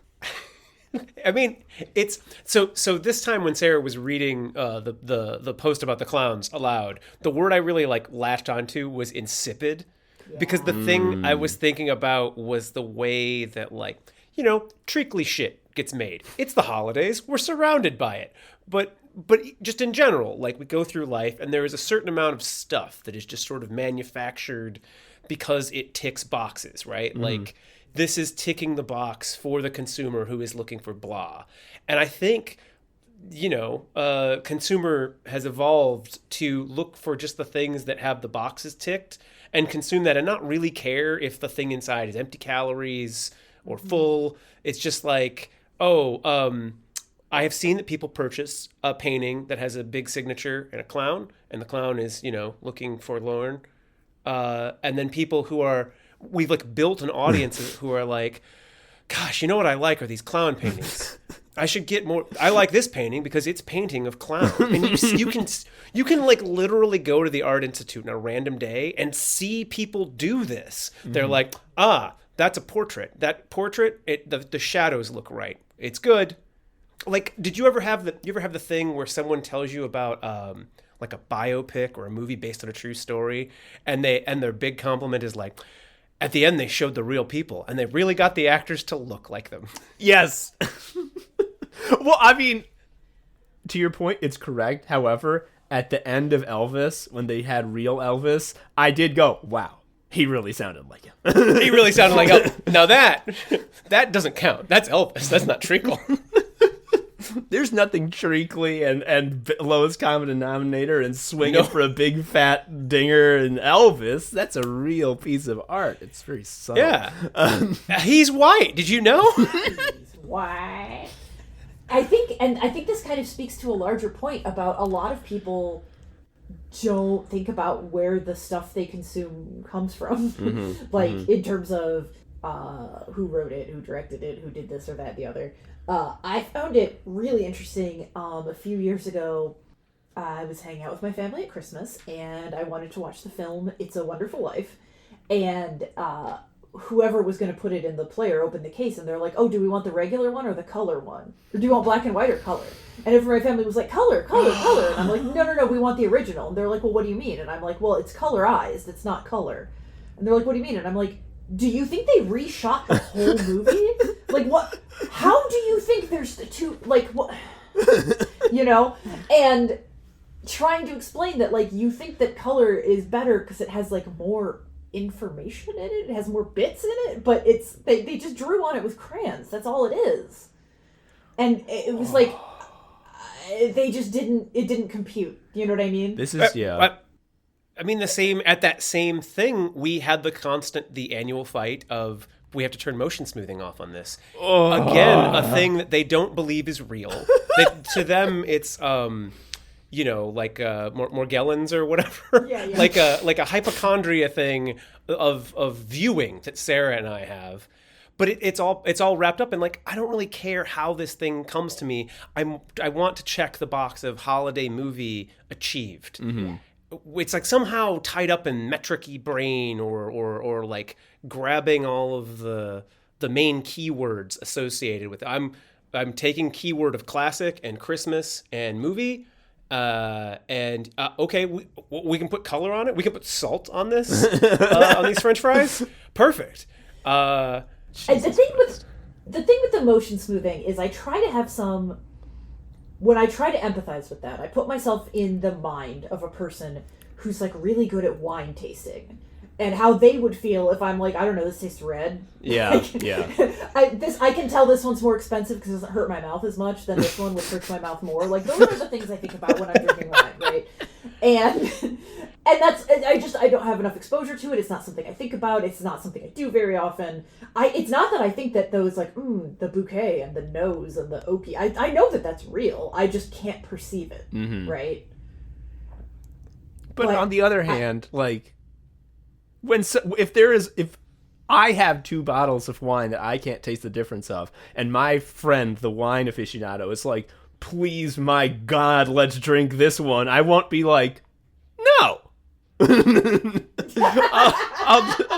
I mean, it's so this time when Sarah was reading the post about the clowns aloud, the word I really, like, latched onto was insipid. Because the thing I was thinking about was the way that, like, you know, treacly shit gets made. It's the holidays. We're surrounded by it. But just in general, like, we go through life and there is a certain amount of stuff that is just sort of manufactured because it ticks boxes, right? Like, this is ticking the box for the consumer who is looking for blah. And I think, you know, consumer has evolved to look for just the things that have the boxes ticked and consume that and not really care if the thing inside is empty calories or full. It's just like, I have seen that people purchase a painting that has a big signature and a clown, and the clown is, you know, looking forlorn. And then people we've like built an audience who are like, gosh, you know what I like are these clown paintings. I should get more. I like this painting because it's painting of clown. And you can like literally go to the Art Institute on a random day and see people do this. They're like, that's a portrait. That portrait, the shadows look right. It's good. Like, did you ever have the thing where someone tells you about like a biopic or a movie based on a true story, and their big compliment is like, at the end they showed the real people and they really got the actors to look like them.
Yes. Well, I mean, to your point, it's correct. However, at the end of Elvis, when they had real Elvis, I did go, wow, he really sounded like him.
He really sounded like Elvis. Now that doesn't count. That's Elvis. That's not treacle.
There's nothing treacly and lowest common denominator and swinging for a big fat dinger and Elvis. That's a real piece of art. It's very subtle.
Yeah. He's white. Did you know?
He's white. I think this kind of speaks to a larger point about a lot of people don't think about where the stuff they consume comes from. In terms of who wrote it, who directed it, who did this or that, the other. I found it really interesting. A few years ago, I was hanging out with my family at Christmas, and I wanted to watch the film It's a Wonderful Life. And whoever was going to put it in the player opened the case, and they're like, oh, do we want the regular one or the color one? Or do you want black and white or color? And everyone in my family was like, color. And I'm like, no, we want the original. And they're like, well, what do you mean? And I'm like, well, it's colorized. It's not color. And they're like, what do you mean? And I'm like, do you think they reshot the whole movie? Like, what? How do you think there's two, like, what? You know? And trying to explain that, like, you think that color is better because it has, like, more information in it, it has more bits in it, but it's they just drew on it with crayons. That's all it is. And it was like they just didn't compute. You know what I mean?
This is
I mean, that same thing, we had the annual fight of we have to turn motion smoothing off on this. Again, a thing that they don't believe is real. To them, it's like Morgellons or whatever.
Yeah.
like a hypochondria thing of viewing that Sarah and I have. But it's all wrapped up in, like, I don't really care how this thing comes to me. I want to check the box of holiday movie achieved.
Mm-hmm.
It's like somehow tied up in metric-y brain or like grabbing all of the main keywords associated with it. I'm taking keyword of classic and Christmas and movie. Okay, we can put color on it. We can put salt on this on these French fries. Perfect.
And the thing with the motion smoothing is I try to have some. When I try to empathize with that, I put myself in the mind of a person who's, like, really good at wine tasting, and how they would feel if I'm like, I don't know, this tastes red.
Yeah,
like,
yeah.
I can tell this one's more expensive because it doesn't hurt my mouth as much than this one, which hurts my mouth more. Like, those are the things I think about when I'm drinking wine, right? And that's, I don't have enough exposure to it. It's not something I think about. It's not something I do very often. It's not that I think that those, like, the bouquet and the nose and the OP, I know that that's real. I just can't perceive it, right?
But on the other hand, like, if I have 2 bottles of wine that I can't taste the difference of, and my friend, the wine aficionado, is like, please, my God, let's drink this one, I won't be like, no. I'll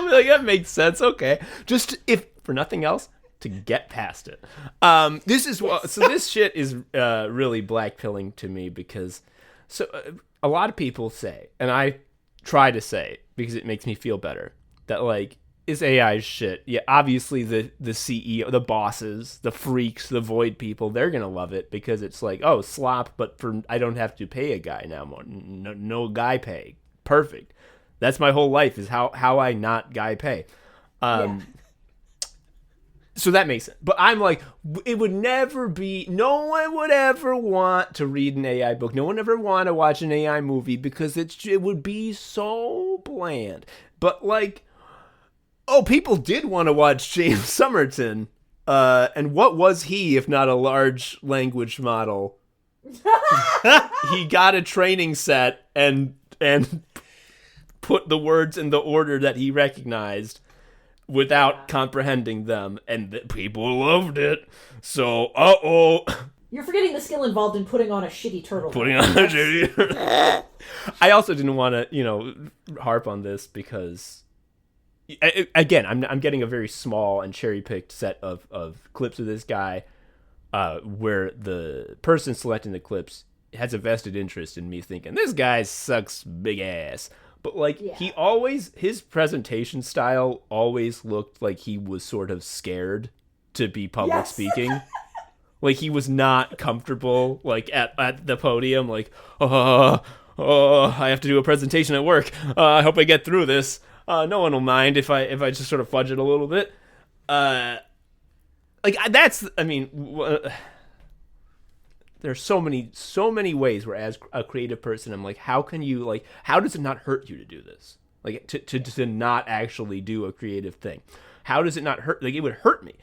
be like, that makes sense. Okay, just if for nothing else, to get past it. This shit is really blackpilling to me because a lot of people say, and I try to say because it makes me feel better, that, like, is AI shit. Yeah, obviously the CEO, the bosses, the freaks, the void people, they're gonna love it because it's like, oh, slop, but I don't have to pay a guy now more. No guy pay. Perfect. That's my whole life, is how I not guy pay. So that makes sense. But I'm like, it would never be, no one would ever want to read an AI book. No one ever want to watch an AI movie because it would be so bland. But, like, people did want to watch James Somerton. And what was he if not a large language model? He got a training set and put the words in the order that he recognized without comprehending them, and people loved it. So,
You're forgetting the skill involved in putting on a shitty turtle.
I also didn't want to, harp on this because, again, I'm getting a very small and cherry-picked set of clips of this guy, where the person selecting the clips has a vested interest in me thinking, this guy sucks big ass. But, like, his presentation style always looked like he was sort of scared to be public speaking. Like, he was not comfortable, like, at the podium, like, I have to do a presentation at work. I hope I get through this. No one will mind if I just sort of fudge it a little bit. There's so many ways where, as a creative person, I'm like, how does it not hurt you to do this? Like, to not actually do a creative thing. How does it not hurt? Like, it would hurt me.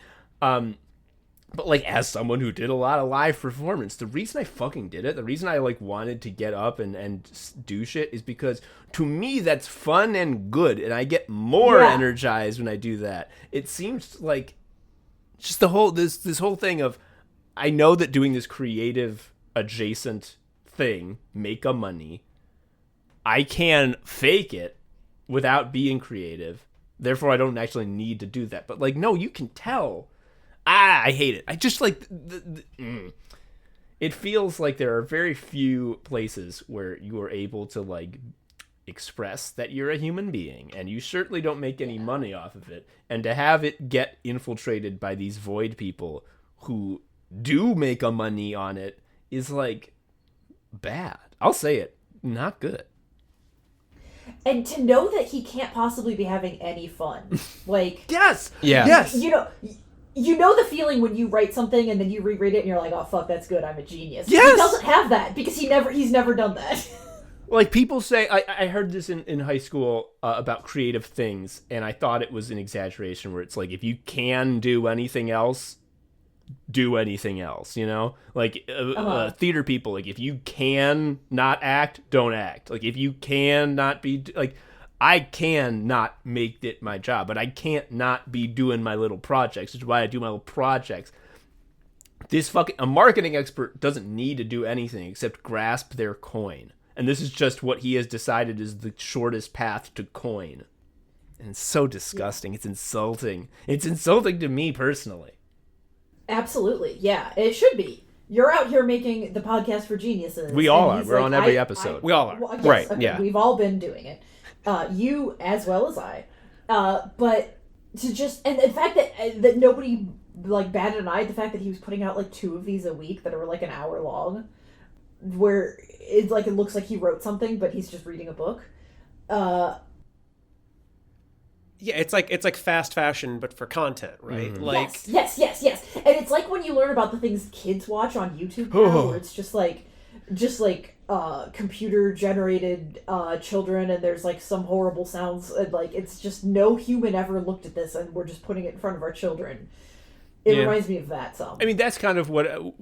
But, like, as someone who did a lot of live performance, the reason I fucking did it, the reason I, like, wanted to get up and do shit is because, to me, that's fun and good, and I get more energized when I do that. It seems like just the whole, this whole thing of, I know that doing this creative adjacent thing, make a money, I can fake it without being creative. Therefore, I don't actually need to do that. But, like, no, you can tell. I hate it. I just, like, it feels like there are very few places where you are able to, like, express that you're a human being, and you certainly don't make any money off of it. And to have it get infiltrated by these void people who do make a money on it is, like, bad. I'll say it, not good.
And to know that he can't possibly be having any fun. Like,
Yes.
Yeah.
Yes.
You know the feeling when you write something and then you reread it and you're like, oh fuck, that's good, I'm a genius.
Yes!
He doesn't have that because he's never done that.
Like, people say, I heard this in high school about creative things, and I thought it was an exaggeration where it's like, if you can do anything else, do anything else, you know? Like, theater people, like, if you can not act, don't act. Like, if you can not be, like, I can not make it my job, but I can't not be doing my little projects, which is why I do my little projects. A marketing expert doesn't need to do anything except grasp their coin. And this is just what he has decided is the shortest path to coin. And it's so disgusting. Yeah. It's insulting. It's insulting to me personally.
Absolutely. Yeah, it should be. You're out here making the podcast for geniuses.
We all are. We're on every episode.
We all are.
Well, yes,
right.
Okay,
yeah.
We've all been doing it. You as well as I. But to just, and the fact that nobody like batted an eye at the fact that he was putting out like 2 of these a week that are like an hour long, where it looks like he wrote something, but he's just reading a book.
Yeah, it's like fast fashion, but for content, right?
Mm-hmm.
Like,
yes. And it's like when you learn about the things kids watch on YouTube now, where it's just like computer generated children, and there's like some horrible sounds, and like it's just no human ever looked at this, and we're just putting it in front of our children. It reminds me of that some.
I mean, that's kind of what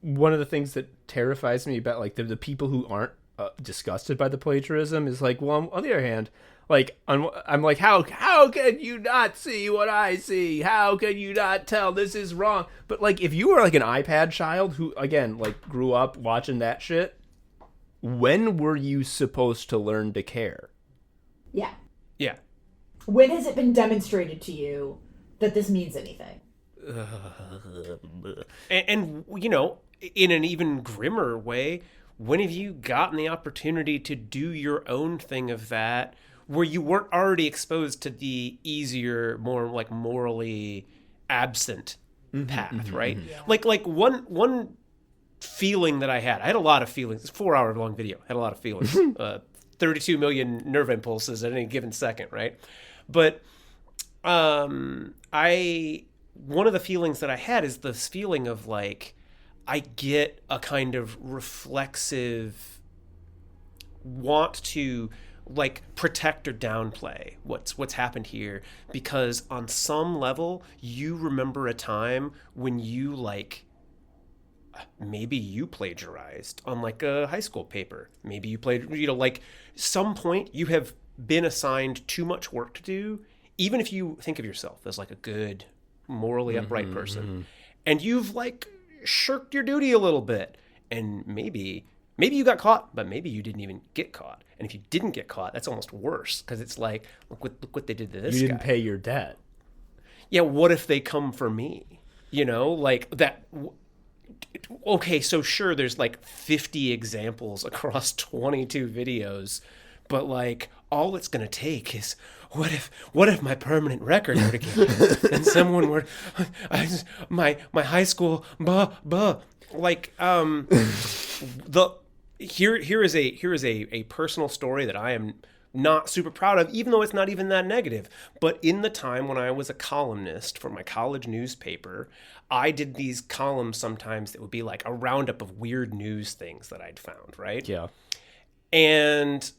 one of the things that terrifies me about like the people who aren't disgusted by the plagiarism is like, well, on the other hand, like I'm like, how can you not see what I see? How can you not tell this is wrong? But like, if you were like an iPad child who again like grew up watching that shit, when were you supposed to learn to care?
Yeah.
when
has it been demonstrated to you that this means anything?
And you know, in an even grimmer way, when have you gotten the opportunity to do your own thing of that, where you weren't already exposed to the easier, more like morally absent path, right?
Yeah.
Like one feeling that I had a lot of feelings. It's a 4-hour long video. Had a lot of feelings. 32 million nerve impulses at any given second, right? But one of the feelings that I had is this feeling of like, I get a kind of reflexive want to like protect or downplay what's happened here, because on some level you remember a time when you like maybe you plagiarized on like a high school paper, maybe you played, you know, like some point you have been assigned too much work to do, even if you think of yourself as like a good morally upright person, and you've like shirked your duty a little bit, and maybe you got caught, but maybe you didn't even get caught. And if you didn't get caught, that's almost worse, because it's like, look what they did to this guy.
You didn't pay your debt.
Yeah, what if they come for me? You know, like that. Okay, so sure, there's like 50 examples across 22 videos, but like all it's gonna take is what if my permanent record were to get and someone were my high school like here is a personal story that I am not super proud of, even though it's not even that negative. But in the time when I was a columnist for my college newspaper, I did these columns sometimes that would be like a roundup of weird news things that I'd found, right?
Yeah.
And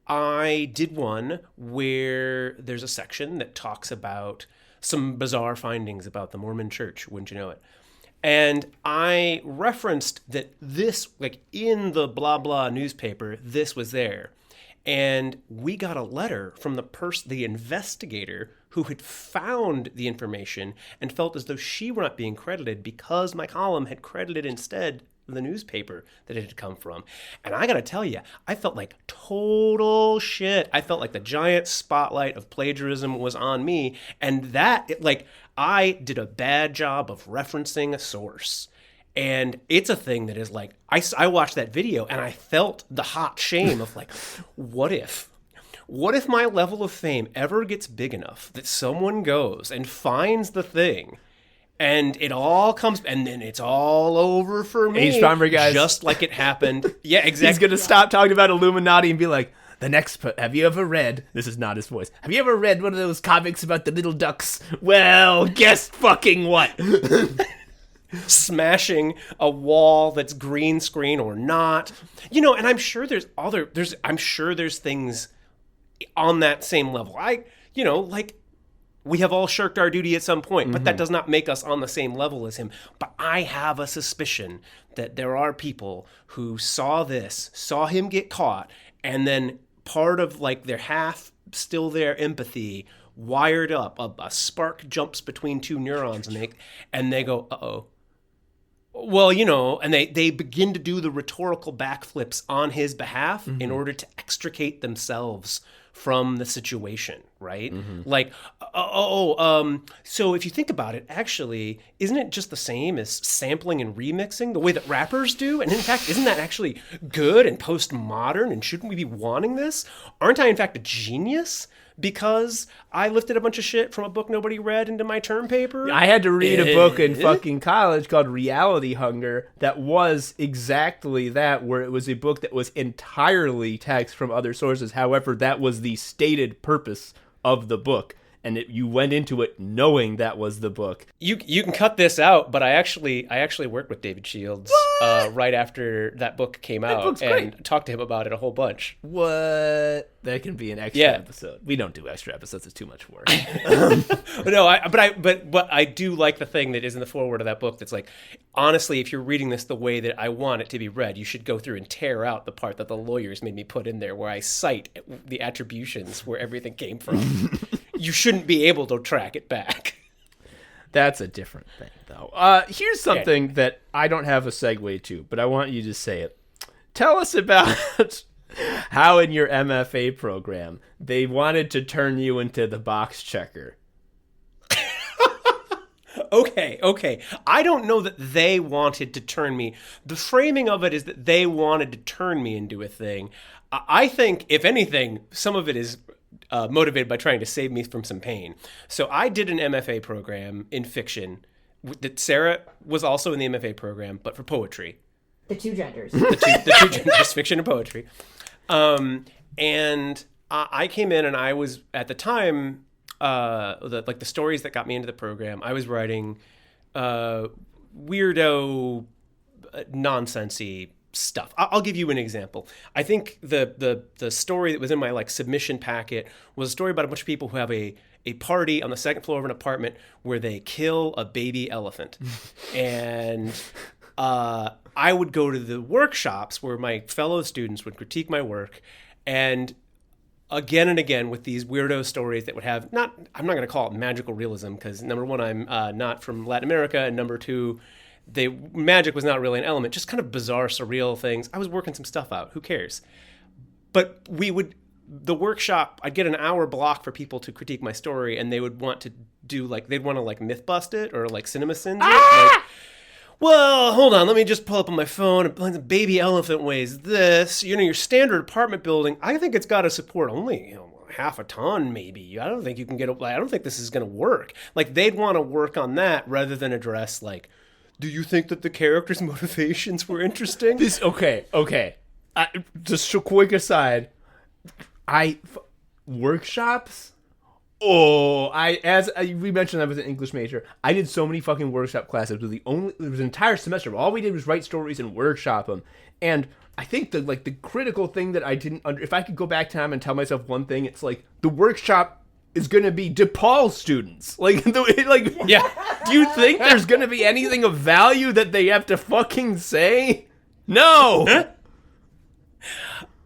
I did one where there's a section that talks about some bizarre findings about the Mormon Church, wouldn't you know it? And I referenced that this, like in the blah blah newspaper, this was there. And we got a letter from the investigator who had found the information and felt as though she were not being credited because my column had credited instead the newspaper that it had come from. And I gotta tell you, I felt like total shit. I felt like the giant spotlight of plagiarism was on me, and I did a bad job of referencing a source. And it's a thing that is like, I watched that video and I felt the hot shame of like, what if my level of fame ever gets big enough that someone goes and finds the thing And it all comes, and then it's all over for me.
Age Bomber, guys.
Just like it happened. Yeah, exactly.
He's going to stop talking about Illuminati and be like, have you ever read, this is not his voice, have you ever read one of those comics about the little ducks? Well, guess fucking what?
Smashing a wall that's green screen or not. You know, and I'm sure I'm sure there's things on that same level. We have all shirked our duty at some point, but that does not make us on the same level as him. But I have a suspicion that there are people who saw him get caught, and then part of like their still their empathy wired up, a spark jumps between two neurons, and they go, uh-oh. Well, you know, and they begin to do the rhetorical backflips on his behalf in order to extricate themselves from the situation, right? Like, so if you think about it, actually, isn't it just the same as sampling and remixing the way that rappers do? And in fact, isn't that actually good and postmodern? And shouldn't we be wanting this? Aren't I, in fact, a genius? Because I lifted a bunch of shit from a book nobody read into my term paper?
I had to read a book in fucking college called Reality Hunger that was exactly that, where it was a book that was entirely text from other sources. However, that was the stated purpose of the book. And you went into it knowing that was the book.
You can cut this out, but I actually worked with David Shields right after that book came out and talked to him about it a whole bunch.
What? That can be an extra episode. We don't do extra episodes; it's too much work.
No, but I do like the thing that is in the foreword of that book. That's like, honestly, if you're reading this the way that I want it to be read, you should go through and tear out the part that the lawyers made me put in there, where I cite the attributions where everything came from. You shouldn't be able to track it back.
That's a different thing, though. Here's something that I don't have a segue to, but I want you to say it. Tell us about how in your MFA program they wanted to turn you into the box checker.
Okay. I don't know that they wanted to turn me. The framing of it is that they wanted to turn me into a thing. I think, if anything, some of it is motivated by trying to save me from some pain. So I did an MFA program in fiction. That Sarah was also in the MFA program, but for poetry.
The two genders.
The two genders, fiction and poetry. And I came in, and I was, at the time, the stories that got me into the program, I was writing weirdo, nonsensy stuff. I'll give you an example. I think the story that was in my like submission packet was a story about a bunch of people who have a party on the second floor of an apartment where they kill a baby elephant. And I would go to the workshops where my fellow students would critique my work, and again and again with these weirdo stories that would have I'm not going to call it magical realism, because number one, I'm not from Latin America, and number two, magic was not really an element, just kind of bizarre, surreal things. I was working some stuff out. Who cares? But the workshop, I'd get an hour block for people to critique my story, and they would want to do they'd want to myth bust it or CinemaSins it. Well, hold on, let me just pull up on my phone and the baby elephant weighs this. Your standard apartment building, I think it's got to support only, half a ton maybe. I don't think you can I don't think this is going to work. They'd want to work on that rather than address do you think that the characters' motivations were interesting?
Okay. Just a quick aside. Workshops? We mentioned I was an English major. I did so many fucking workshop classes. It was an entire semester. All we did was write stories and workshop them. And I think the critical thing that I didn't if I could go back time and tell myself one thing, it's the workshop is going to be DePaul students.
Yeah.
Do you think there's going to be anything of value that they have to fucking say? No.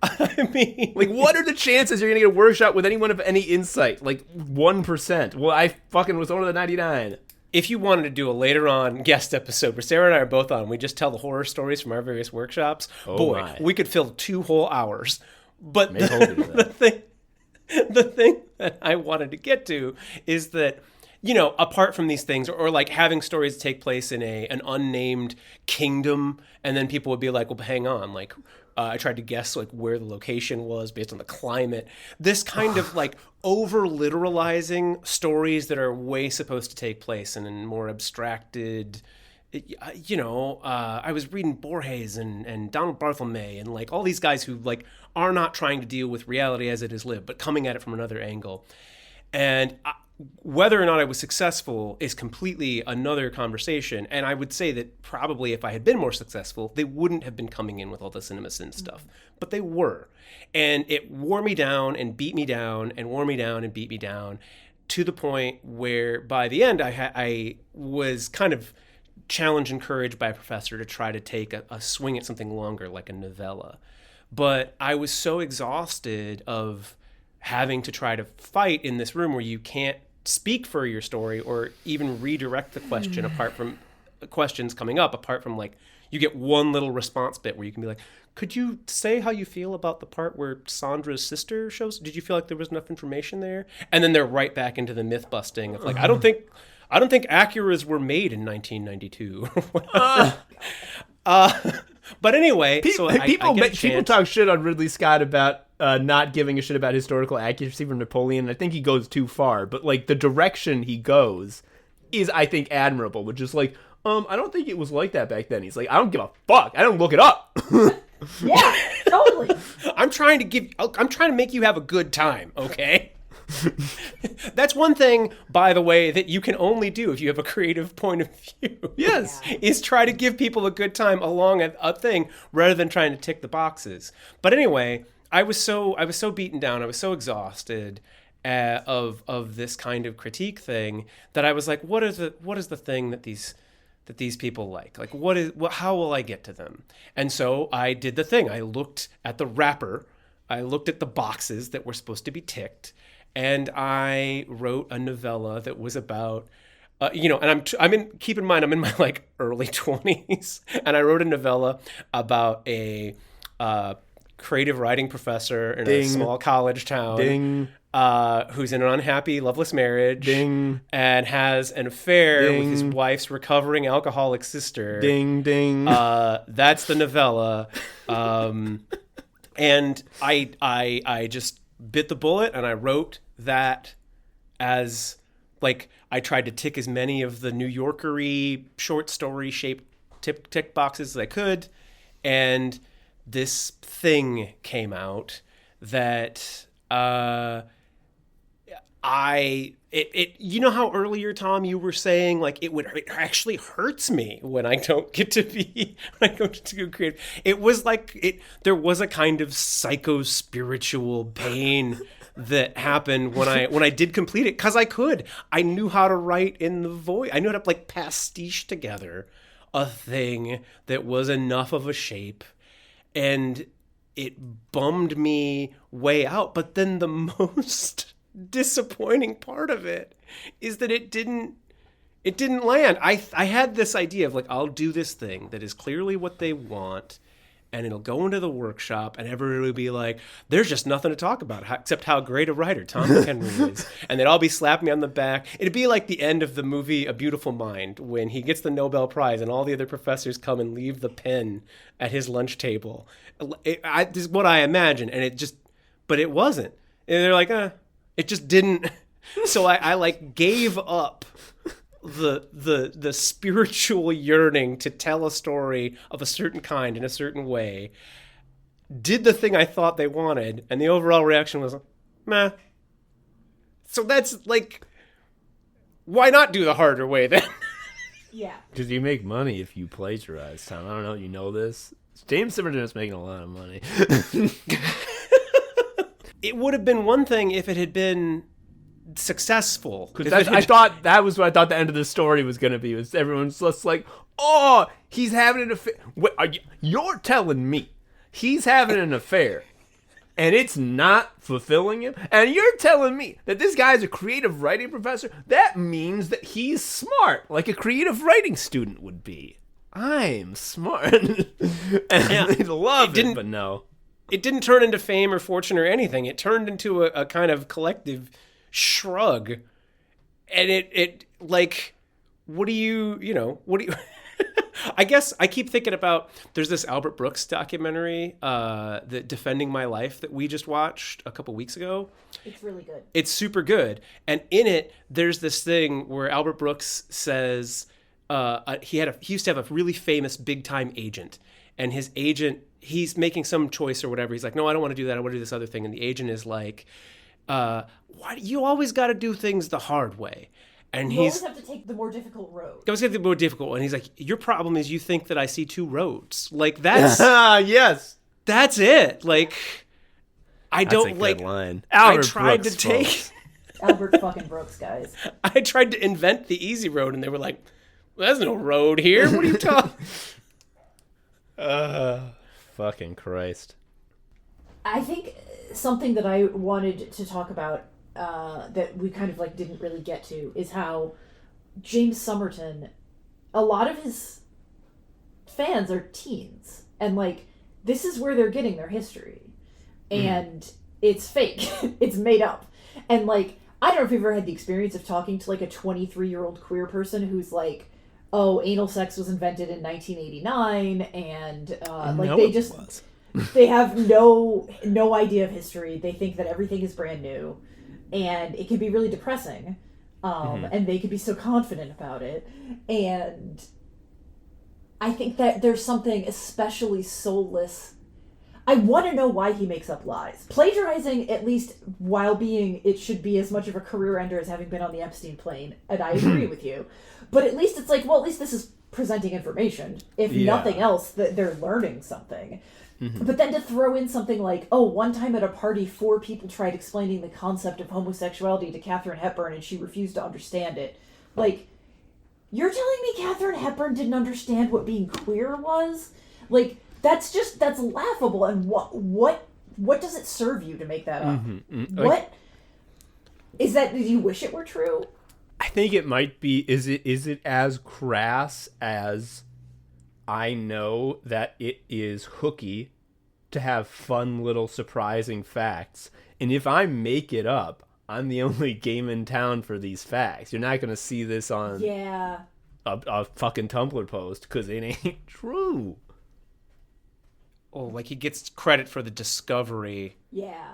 I mean,
what are the chances you're going to get a workshop with anyone of any insight? 1%. Well, I fucking was one of the 99.
If you wanted to do a later on guest episode where Sarah and I are both on, we just tell the horror stories from our various workshops. We could fill 2 whole hours. But the thing that I wanted to get to is that apart from these things, or like having stories take place in an unnamed kingdom, and then people would be like, well, hang on, like I tried to guess like where the location was based on the climate. This kind of like over literalizing stories that are way supposed to take place in more abstracted. I was reading Borges and Donald Barthelme and like all these guys who like are not trying to deal with reality as it is lived, but coming at it from another angle. And whether or not I was successful is completely another conversation. And I would say that probably if I had been more successful, they wouldn't have been coming in with all this CinemaSin stuff. But they were. And it wore me down and beat me down and wore me down and beat me down to the point where by the end I was kind of challenged and encouraged by a professor to try to take a swing at something longer, like a novella. But I was so exhausted of having to try to fight in this room where you can't speak for your story or even redirect the question apart from questions coming up, apart from like you get one little response bit where you can be like, could you say how you feel about the part where Sandra's sister shows? Did you feel like there was enough information there? And then they're right back into the myth busting of like, I don't think Acuras were made in 1992. But anyway,
people talk shit on Ridley Scott about not giving a shit about historical accuracy from Napoleon. I think he goes too far, but like the direction he goes is, I think, admirable. Which is like, I don't think it was like that back then. He's like, I don't give a fuck. I don't look it up.
Yeah, totally.
I'm trying to make you have a good time, okay? That's one thing, by the way, that you can only do if you have a creative point of view.
Yes.
Is try to give people a good time along a thing rather than trying to tick the boxes. But anyway, I was so beaten down, I was so exhausted of this kind of critique thing that I was like, what is the thing that these people like? Like how will I get to them? And so I did the thing. I looked at the wrapper, I looked at the boxes that were supposed to be ticked. And I wrote a novella that was about, and keep in mind, I'm in my like early 20s, and I wrote a novella about a creative writing professor in a small college town, who's in an unhappy, loveless marriage, and has an affair with his wife's recovering alcoholic sister. That's the novella, and I just bit the bullet and I wrote that as like I tried to tick as many of the New Yorker-y short story shaped tick boxes as I could, and this thing came out that you know how earlier, Tom, you were saying like it actually hurts me when I don't get to be creative. It was like there was a kind of psycho-spiritual pain that happened when I did complete it, because I knew how to write in the void. I knew how to like pastiche together a thing that was enough of a shape, and it bummed me way out. But then the most disappointing part of it is that it didn't land. I had this idea of like, I'll do this thing that is clearly what they want, and it'll go into the workshop, and everybody will be like, there's just nothing to talk about except how great a writer Tom McHenry is. And they'd all be slapping me on the back. It'd be like the end of the movie A Beautiful Mind, when he gets the Nobel Prize and all the other professors come and leave the pen at his lunch table. This is what I imagine, but it wasn't. And they're like, it just didn't. So I like gave up the spiritual yearning to tell a story of a certain kind in a certain way, did the thing I thought they wanted, and the overall reaction was meh. So that's like, why not do the harder way then?
Yeah.
Because you make money if you plagiarize, Tom. I don't know if you know this. James Simmerton is making a lot of money.
It would have been one thing if it had been successful.
I thought that was what I thought the end of the story was going to be. Was everyone's just like, oh, he's having an affair. You're telling me he's having an affair and it's not fulfilling him? And you're telling me that this guy's a creative writing professor? That means that he's smart, like a creative writing student would be. I'm smart. And they love it, but no.
It didn't turn into fame or fortune or anything. It turned into a kind of collective shrug and it like, what do you. I guess I keep thinking about, there's this Albert Brooks documentary, the Defending My Life, that we just watched a couple weeks ago.
It's really good.
It's super good. And in it, there's this thing where Albert Brooks says he used to have a really famous big time agent, and his agent, he's making some choice or whatever. He's like, no, I don't want to do that. I want to do this other thing. And the agent is like, why do you always got to do things the hard way? And
You always have to take the more difficult road.
I was getting more difficult, and he's like, your problem is you think that I see two roads. Like, that's
yes,
that's it. Like, I
that's
don't
a good
like
line.
I
Albert
tried
Brooks,
to take
folks.
Albert fucking Brooks, guys.
I tried to invent the easy road, and they were like, well, there's no road here. What are you talking?
Fucking Christ.
I think something that I wanted to talk about that we kind of like didn't really get to is how James Somerton, a lot of his fans are teens, and like this is where they're getting their history, and it's fake. It's made up. And like, I don't know if you've ever had the experience of talking to like a 23-year-old queer person who's like, oh, anal sex was invented in 1989, and like they just they have no idea of history. They think that everything is brand new, and it can be really depressing. And they could be so confident about it. And I think that there's something especially soulless. I want to know why he makes up lies. Plagiarizing, at least while being, it should be as much of a career ender as having been on the Epstein plane, and I agree with you. But at least it's like, well, at least this is presenting information. If nothing else, that they're learning something. But then to throw in something like, oh, one time at a party, 4 people tried explaining the concept of homosexuality to Katharine Hepburn and she refused to understand it. Like, you're telling me Katharine Hepburn didn't understand what being queer was? Like, that's laughable. And what does it serve you to make that up? What is that? Do you wish it were true?
I think it might be. Is it as crass as I know that it is hooky to have fun little surprising facts, and if I make it up, I'm the only game in town for these facts. You're not going to see this on a fucking Tumblr post because it ain't true.
Oh, like he gets credit for the discovery.
Yeah.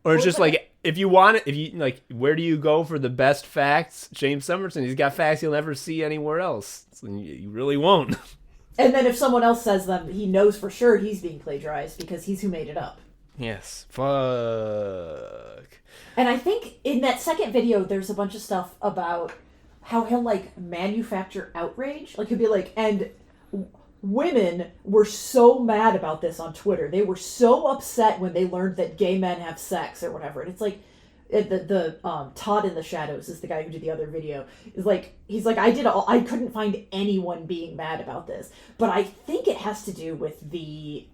Or it's just like, if you want it, if you like, where do you go for the best facts? James Somerton, he's got facts you'll never see anywhere else. So you really won't.
And then if someone else says them, he knows for sure he's being plagiarized because he's who made it up.
Yes. Fuck.
And I think in that second video, there's a bunch of stuff about how he'll like manufacture outrage. Like he'll be like, and women were so mad about this on Twitter. They were so upset when they learned that gay men have sex or whatever. And it's like, the Todd in the Shadows is the guy who did the other video, is like, he's like, I couldn't find anyone being mad about this, but I think it has to do with the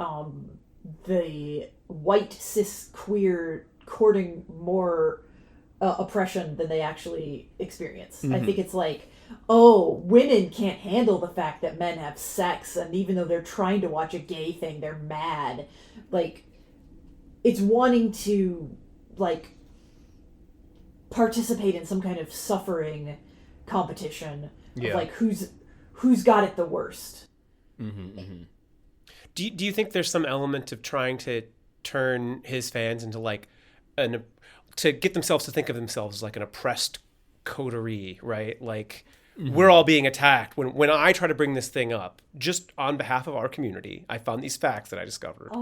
white cis queer courting more oppression than they actually experience. I think it's like, oh, women can't handle the fact that men have sex, and even though they're trying to watch a gay thing, they're mad. Like, it's wanting to like participate in some kind of suffering competition of like who's got it the worst.
Do you think there's some element of trying to turn his fans into like to get themselves to think of themselves as like an oppressed coterie, right? Like, we're all being attacked. When I try to bring this thing up, just on behalf of our community, I found these facts that I discovered.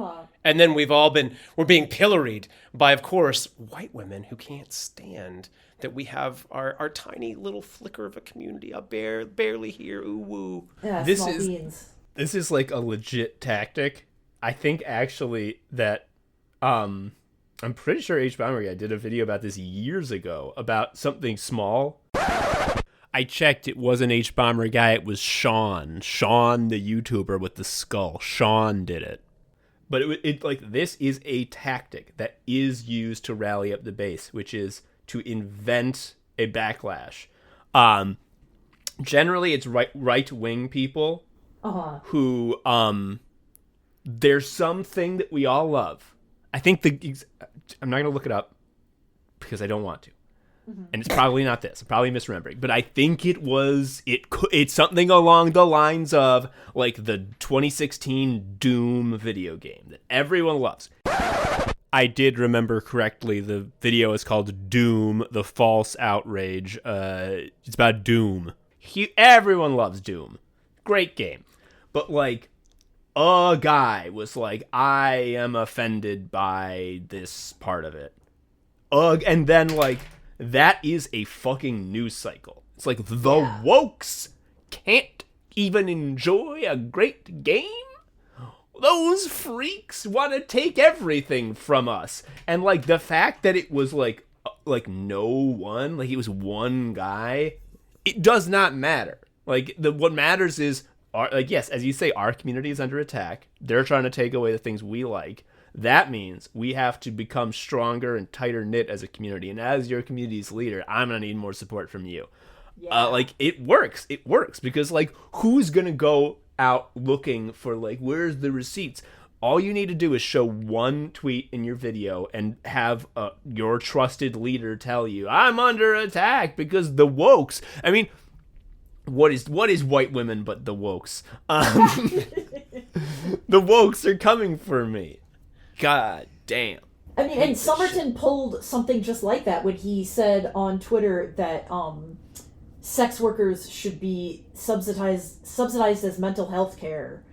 And then we're being pilloried by, of course, white women who can't stand that we have our tiny little flicker of a community up barely here. Ooh, woo.
Yeah,
This is like a legit tactic. I think actually that, I'm pretty sure H. Bomber Guy did a video about this years ago about something small. I checked, it wasn't H. Bomber Guy, it was Sean. Sean, the YouTuber with the skull. Sean did it. But it like, this is a tactic that is used to rally up the base, which is to invent a backlash. Generally, it's right-wing people who, there's something that we all love. I think I'm not going to look it up because I don't want to. and it's probably not this. I'm probably misremembering, but I think it's something along the lines of like the 2016 Doom video game that everyone loves. I did remember correctly. The video is called Doom: The False Outrage. It's about Doom. Everyone loves Doom. Great game. But like, a guy was like, I am offended by this part of it. And then like, that is a fucking news cycle. It's like, the wokes can't even enjoy a great game? Those freaks want to take everything from us. And like, the fact that it was like no one, like it was one guy, it does not matter. Like, what matters is, like, yes, as you say, our community is under attack. They're trying to take away the things we like. That means we have to become stronger and tighter knit as a community. And as your community's leader, I'm going to need more support from you. Yeah. Like, it works. It works because, like, who's going to go out looking for, like, where's the receipts? All you need to do is show one tweet in your video and have your trusted leader tell you, I'm under attack because the wokes. I mean, what is white women but the wokes? The wokes are coming for me. God damn.
I mean, and Somerton pulled something just like that when he said on Twitter that sex workers should be subsidized as mental health care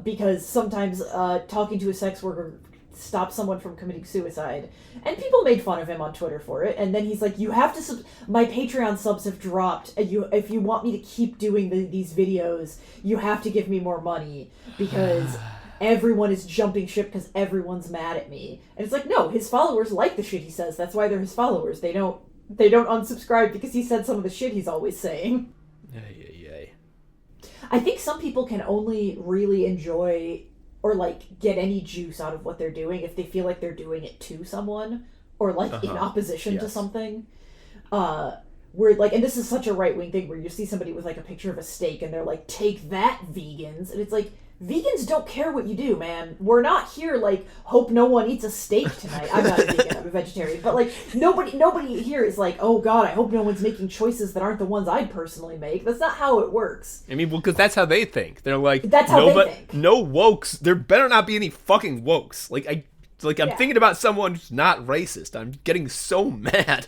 because sometimes talking to a sex worker stops someone from committing suicide. And people made fun of him on Twitter for it. And then he's like, you have to... my Patreon subs have dropped. And if you want me to keep doing these videos, you have to give me more money because... everyone is jumping ship because everyone's mad at me. And it's like, no, his followers like the shit he says. That's why they're his followers. They don't unsubscribe because he said some of the shit he's always saying. I think some people can only really enjoy or like get any juice out of what they're doing if they feel like they're doing it to someone or like in opposition to something. Where like, and this is such a right-wing thing where you see somebody with like a picture of a steak and they're like, take that, vegans. And it's like, vegans don't care what you do, man. We're not here, like, hope no one eats a steak tonight. I'm not a vegan, I'm a vegetarian. But, like, nobody here is like, oh, God, I hope no one's making choices that aren't the ones I'd personally make. That's not how it works.
I mean, well, because that's how they think. They're like,
that's how they think.
No wokes. There better not be any fucking wokes. I'm thinking about someone who's not racist. I'm getting so mad.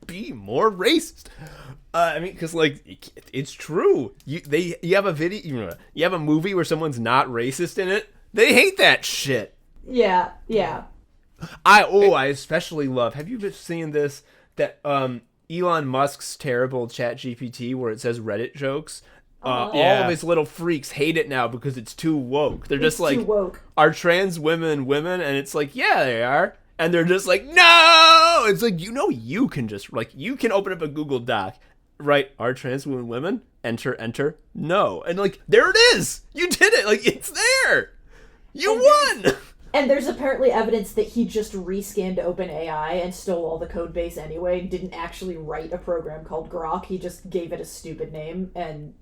Be more racist. I mean, because like it's true. You have a video, you have a movie where someone's not racist in it. They hate that shit.
Yeah.
I especially love. Have you been seeing this? That Elon Musk's terrible ChatGPT where it says Reddit jokes. All of his little freaks hate it now because it's too woke. They're just like,
too woke.
Are trans women women? And it's like, yeah, they are. And they're just like, no! It's like, you can just, like, you can open up a Google Doc, write, are trans women women? Enter, no. And, like, there it is! You did it! Like, it's there! You won!
And there's apparently evidence that he just rescanned OpenAI and stole all the code base anyway, and didn't actually write a program called Grok. He just gave it a stupid name, and...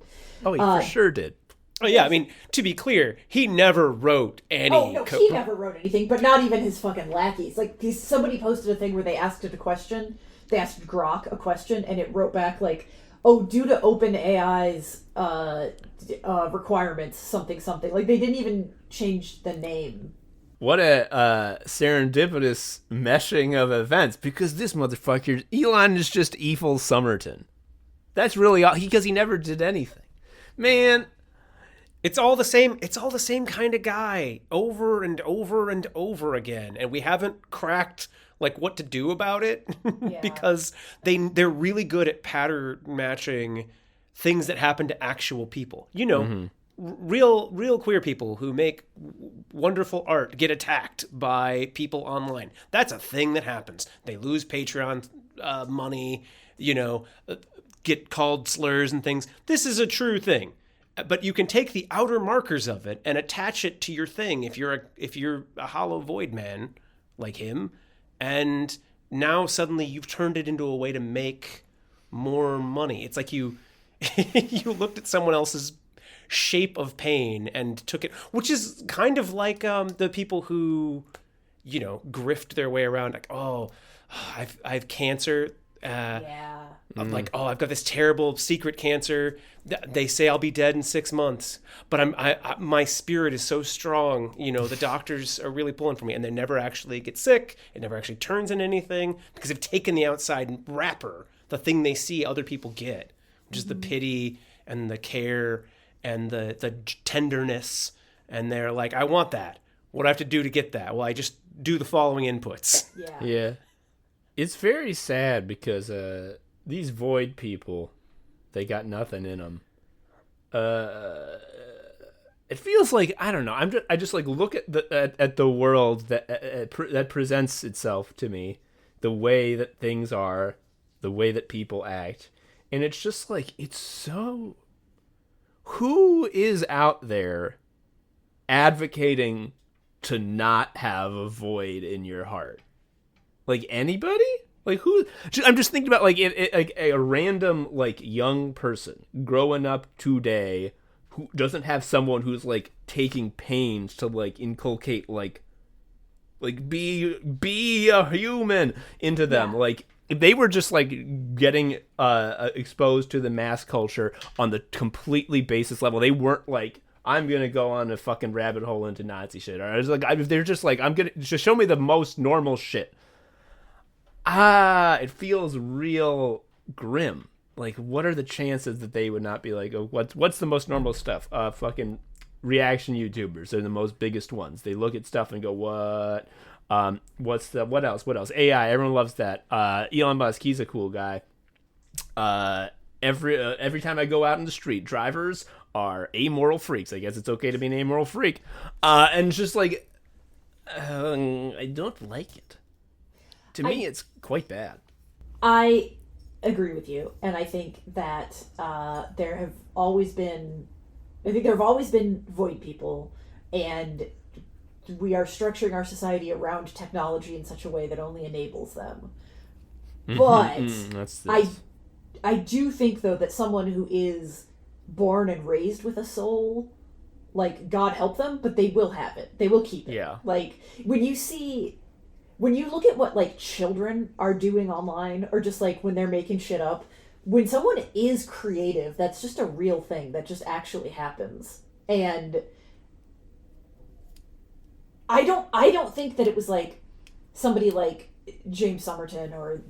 Oh, he for sure did.
Oh, yeah, I mean, to be clear, he never wrote any...
Oh, no, he never wrote anything, but not even his fucking lackeys. Like, somebody posted a thing where they asked it a question. They asked Grok a question, and it wrote back, like, oh, due to OpenAI's requirements, something. Like, they didn't even change the name.
What a serendipitous meshing of events, because this motherfucker, Elon is just evil Somerton. That's really all, because he never did anything. Man...
It's all the same kind of guy over and over and over again. And we haven't cracked like what to do about it because they're really good at pattern matching things that happen to actual people. Real queer people who make wonderful art get attacked by people online. That's a thing that happens. They lose Patreon money, get called slurs and things. This is a true thing. But you can take the outer markers of it and attach it to your thing if you're a hollow void man like him, and now suddenly you've turned it into a way to make more money. It's like you looked at someone else's shape of pain and took it, which is kind of like the people who grift their way around, like, oh, I have cancer.
Yeah.
I'm like, oh, I've got this terrible secret cancer. They say I'll be dead in 6 months, but my spirit is so strong. You know, the doctors are really pulling for me, and they never actually get sick. It never actually turns into anything because they've taken the outside wrapper, the thing they see other people get, which is the pity and the care and the tenderness. And they're like, I want that. What do I have to do to get that? Well, I just do the following inputs.
Yeah.
Yeah. It's very sad because these void people, they got nothing in them. It feels like, I don't know. I just like look at the world that presents itself to me, the way that things are, the way that people act, and it's just like, it's so. Who is out there advocating to not have a void in your heart? Like, anybody? Like, who? I'm just thinking about like a random like young person growing up today who doesn't have someone who's like taking pains to like inculcate like be a human into them.
Yeah.
Like, if they were just like getting exposed to the mass culture on the completely basis level, they weren't like, I'm gonna go on a fucking rabbit hole into Nazi shit. Or it's like, if they're just like, I'm gonna just show me the most normal shit. It feels real grim. Like, what are the chances that they would not be like, oh, what's the most normal stuff? Fucking reaction YouTubers. They're the most biggest ones. They look at stuff and go, what? What else? AI. Everyone loves that. Elon Musk. He's a cool guy. Every time I go out in the street, drivers are amoral freaks. I guess it's okay to be an amoral freak. And it's just like, I don't like it. To me, it's quite bad.
I agree with you, and I think that there have always been void people, and we are structuring our society around technology in such a way that only enables them. But I do think, though, that someone who is born and raised with a soul, like, God help them, but they will have it. They will keep it.
Yeah.
Like, when you look at what, like, children are doing online, or just, like, when they're making shit up, when someone is creative, that's just a real thing that just actually happens. And I don't think that it was, like, somebody like James Somerton or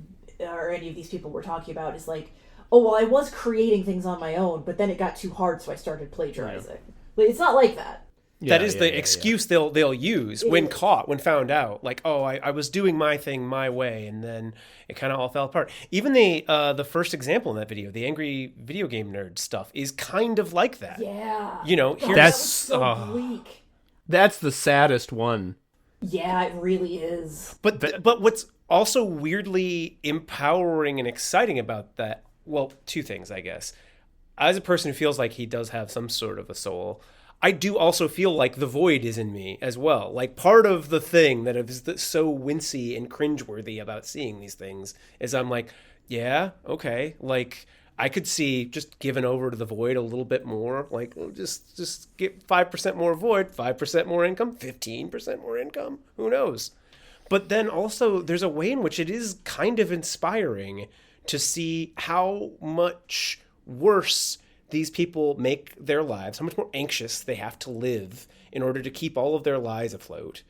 any of these people we're talking about is like, oh, well, I was creating things on my own, but then it got too hard, so I started plagiarizing. Yeah. Like, it's not like that.
That is the excuse they'll use when caught, when found out. Like, oh, I was doing my thing my way, and then it kind of all fell apart. Even the first example in that video, the angry video game nerd stuff, is kind of like that.
Yeah.
You know,
that's
so bleak.
That's the saddest one.
Yeah, it really is.
But what's also weirdly empowering and exciting about that, well, two things, I guess. As a person who feels like he does have some sort of a soul, I do also feel like the void is in me as well. Like, part of the thing that is so wincy and cringeworthy about seeing these things is I'm like, yeah, okay. Like, I could see just giving over to the void a little bit more. Like, just get 5% more void, 5% more income, 15% more income. Who knows? But then also there's a way in which it is kind of inspiring to see how much worse these people make their lives, how much more anxious they have to live in order to keep all of their lies afloat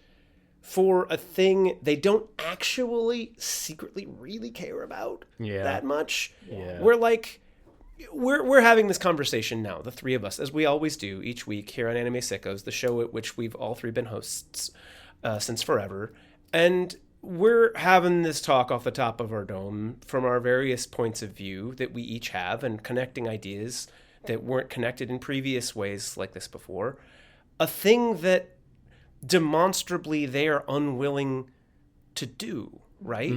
for a thing they don't actually secretly really care about that much.
Yeah.
We're having this conversation now, the three of us, as we always do each week here on Anime Sickos, the show at which we've all three been hosts since forever. And we're having this talk off the top of our dome from our various points of view that we each have, and connecting ideas that weren't connected in previous ways like this before. A thing that demonstrably they are unwilling to do, right?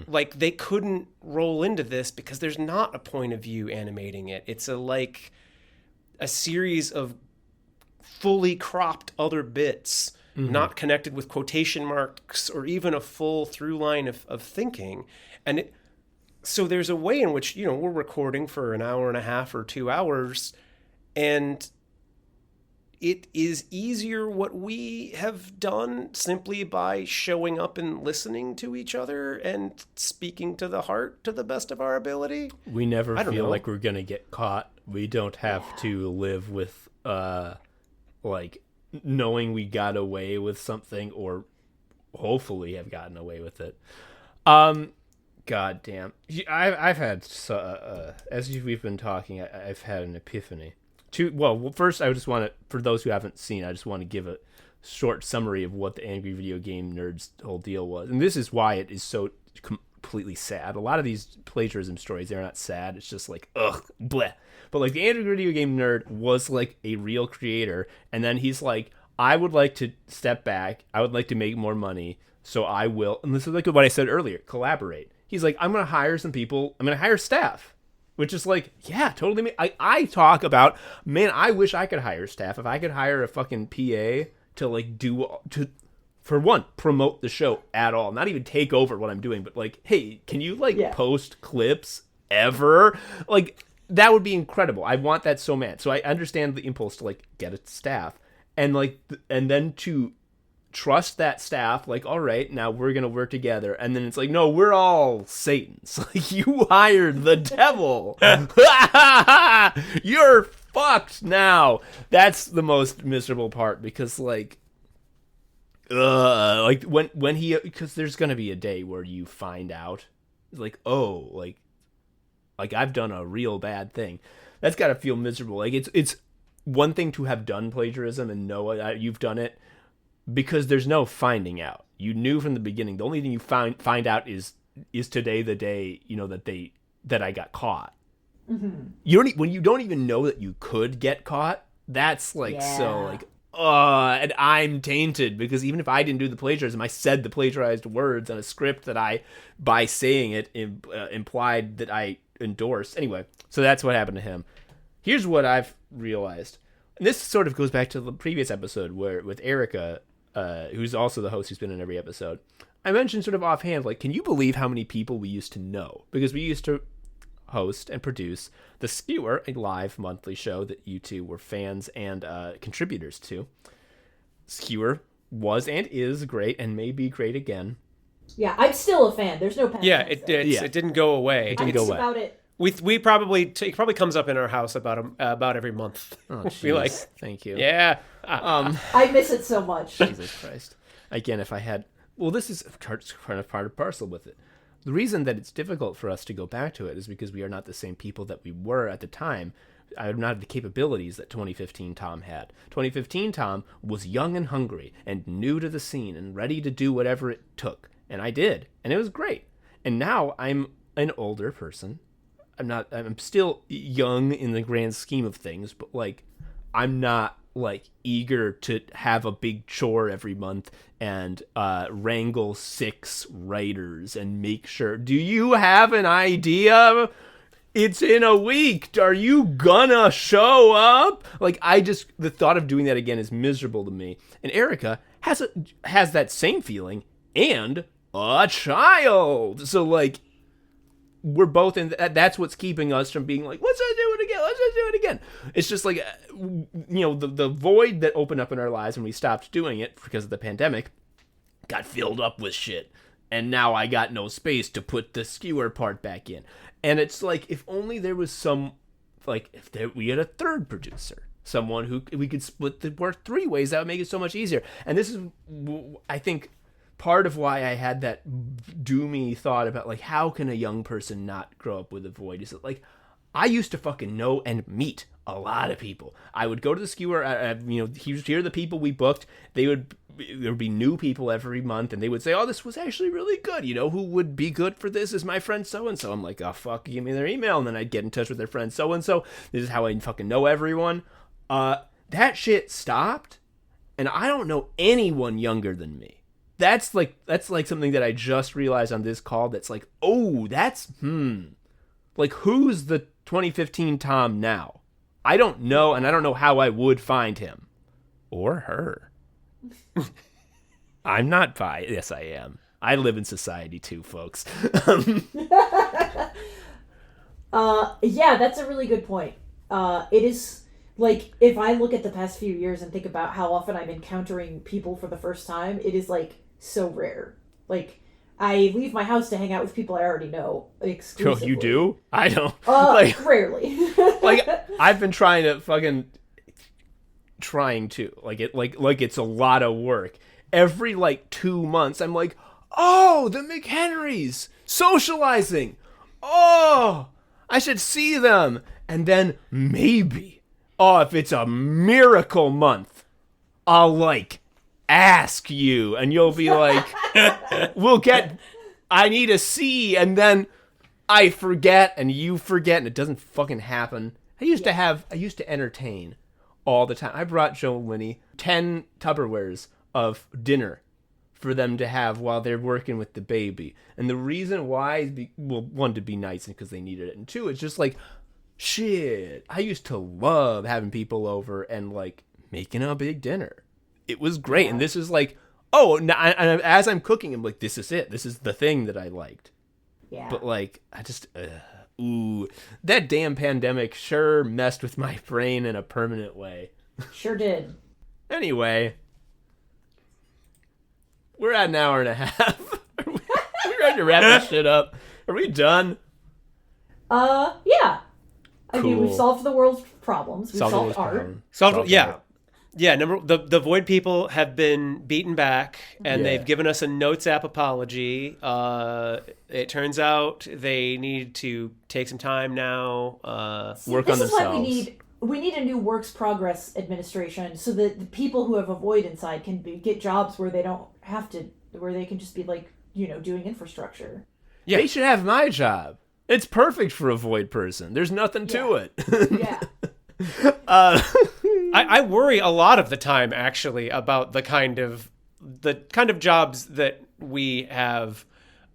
Like, they couldn't roll into this because there's not a point of view animating it. It's a series of fully cropped other bits, not connected with quotation marks or even a full through line of thinking. And so there's a way in which, you know, we're recording for an hour and a half or 2 hours, and it is easier what we have done simply by showing up and listening to each other and speaking to the heart to the best of our ability.
We never
I don't
feel
know.
like we're going to get caught. We don't have to live with, like, knowing we got away with something or hopefully have gotten away with it. God damn. I've had, as we've been talking, I've had an epiphany. First, I just want to, for those who haven't seen, I just want to give a short summary of what the Angry Video Game Nerds whole deal was. And this is why it is so completely sad. A lot of these plagiarism stories, they're not sad. It's just like, ugh, bleh. But like the Angry Video Game Nerd was like a real creator. And then he's like, I would like to step back. I would like to make more money. So I will. And this is like what I said earlier, collaborate. He's like, I'm going to hire some people. I'm going to hire staff. Which is like, yeah, totally. I talk about, man, I wish I could hire staff. If I could hire a fucking PA to like for one, promote the show at all. Not even take over what I'm doing, but like, hey, can you like post clips ever? Like, that would be incredible. I want that so bad. So I understand the impulse to like get a staff and like, and then to trust that staff, like, all right, now we're gonna work together, and then it's like, no, we're all Satans. Like, you hired the devil. You're fucked now. That's the most miserable part because like when he, because there's gonna be a day where you find out like, oh, like I've done a real bad thing. That's gotta feel miserable. Like it's one thing to have done plagiarism and know you've done it, because there's no finding out. You knew from the beginning. The only thing you find out is today the day, you know, that I got caught. Mm-hmm. When you don't even know that you could get caught, that's like so like, and I'm tainted because even if I didn't do the plagiarism, I said the plagiarized words on a script that I, by saying it, implied that I endorsed. Anyway, so that's what happened to him. Here's what I've realized. And this sort of goes back to the previous episode where with Erica, who's also the host who's been in every episode, I mentioned sort of offhand, like, can you believe how many people we used to know? Because we used to host and produce The Skewer, a live monthly show that you two were fans and contributors to. Skewer was and is great and may be great again.
Yeah, I'm still a fan. There's no past.
Yeah, it didn't go away.
It didn't go away. About it.
We probably it probably comes up in our house about every month.
Oh, geez. Like, thank you.
Yeah.
I miss it so much.
Jesus Christ. Again, if I had, well, this is kind of part and parcel with it. The reason that it's difficult for us to go back to it is because we are not the same people that we were at the time. I do not have the capabilities that 2015 Tom had. 2015 Tom was young and hungry and new to the scene and ready to do whatever it took. And I did. And it was great. And now I'm an older person. I'm still young in the grand scheme of things, but like, I'm not like eager to have a big chore every month and wrangle 6 writers and make sure, do you have an idea? It's in a week. Are you gonna show up? Like, the thought of doing that again is miserable to me. And Erica has that same feeling and a child. So like, we're both in that's what's keeping us from being like, let's just do it again. It's just like, you know, the void that opened up in our lives when we stopped doing it because of the pandemic got filled up with shit. And now I got no space to put the skewer part back in. And it's like, if only there was we had a third producer, someone who we could split the work 3 ways, that would make it so much easier. And this is, I think, part of why I had that doomy thought about like, how can a young person not grow up with a void? Is it like, I used to fucking know and meet a lot of people. I would go to the skewer, you know, here are the people we booked. There would be new people every month, and they would say, oh, this was actually really good. You know, who would be good for this is my friend so-and-so. I'm like, oh, fuck, give me their email. And then I'd get in touch with their friend so-and-so. This is how I fucking know everyone. That shit stopped, and I don't know anyone younger than me. That's like something that I just realized on this call. That's like, oh, that's, like, who's the 2015 Tom now? I don't know, and I don't know how I would find him. Or her. I'm not bi. Yes, I am. I live in society too, folks.
Yeah, that's a really good point. It is, Like, if I look at the past few years and think about how often I'm encountering people for the first time, it is, like, so rare. Like, I leave my house to hang out with people I already know exclusively.
Oh, you do? I don't. Like,
rarely.
like, I've been trying to like it's a lot of work. Every, like, 2 months, I'm like, oh, the McHenrys socializing. Oh, I should see them. And then maybe, if it's a miracle month, I'll, like, ask you, and you'll be like, I need a C, and then I forget, and you forget, and it doesn't fucking happen. I used to entertain all the time. I brought Joe and Winnie 10 Tupperwares of dinner for them to have while they're working with the baby. And the reason why is, one, to be nice and because they needed it, and two, it's just like, shit, I used to love having people over and, like, making a big dinner. It was great. And this is like, as I'm cooking, I'm like, this is it. This is the thing that I liked.
Yeah.
But, like, I just, that damn pandemic sure messed with my brain in a permanent way.
Sure did.
Anyway, we're at an hour and a half. Are we ready to wrap this shit up? Are we done?
Yeah. I mean,
Cool.
we've solved the world's problems. We've solved art.
Yeah. The Void people have been beaten back, and they've given us a Notes app apology. It turns out they need to take some time now.
Work on themselves.
This is why we need a new works progress administration, so that the people who have a void inside can get jobs where they don't have to, where they can just be, like, doing infrastructure.
Yeah. They should have my job. It's perfect for a void person. There's nothing to it.
Yeah.
I worry a lot of the time, actually, about the kind of jobs that we have.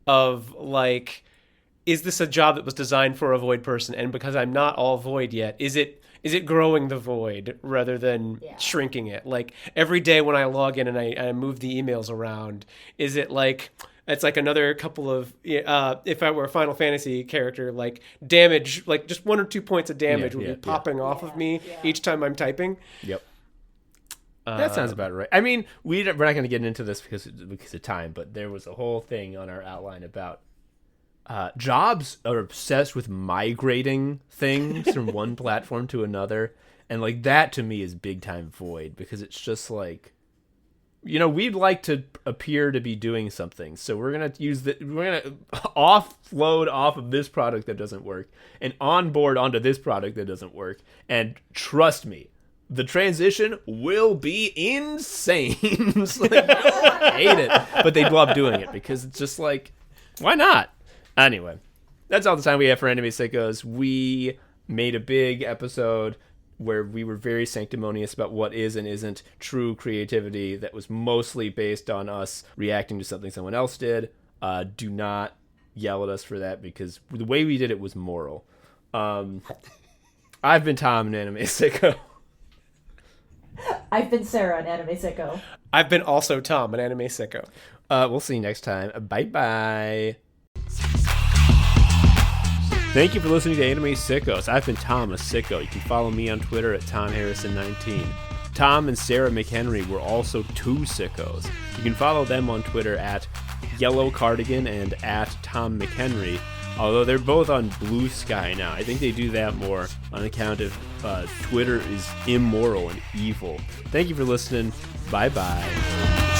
Of, like, is this a job that was designed for a void person? And because I'm not all void yet, is it growing the void rather than shrinking it? Like, every day when I log in and I move the emails around, is it like, it's like another couple of, if I were a Final Fantasy character, like, damage, like just 1 or 2 points of damage would be popping off of me each time I'm typing.
Yep. That sounds about right. I mean, we're not going to get into this because of time, but there was a whole thing on our outline about jobs are obsessed with migrating things from one platform to another. And, like, that to me is big time void, because it's just like, we'd like to appear to be doing something, so we're gonna offload off of this product that doesn't work and onboard onto this product that doesn't work. And trust me, the transition will be insane. It's like, I hate it, but they love doing it because it's just like, why not? Anyway, that's all the time we have for Anime Sickos. We made a big episode where we were very sanctimonious about what is and isn't true creativity that was mostly based on us reacting to something someone else did. Do not yell at us for that, because the way we did it was moral. I've been Tom, an Anime Sicko.
I've been Sarah, an Anime Sicko.
I've been also Tom, an Anime Sicko.
We'll see you next time. Bye-bye. Thank you for listening to Anime Sickos. I've been Tom, a sicko. You can follow me on Twitter at TomHarrison19. Tom and Sarah McHenry were also two sickos. You can follow them on Twitter at Yellow Cardigan and at Tom McHenry, although they're both on Blue Sky now. I think they do that more on account of Twitter is immoral and evil. Thank you for listening. Bye-bye.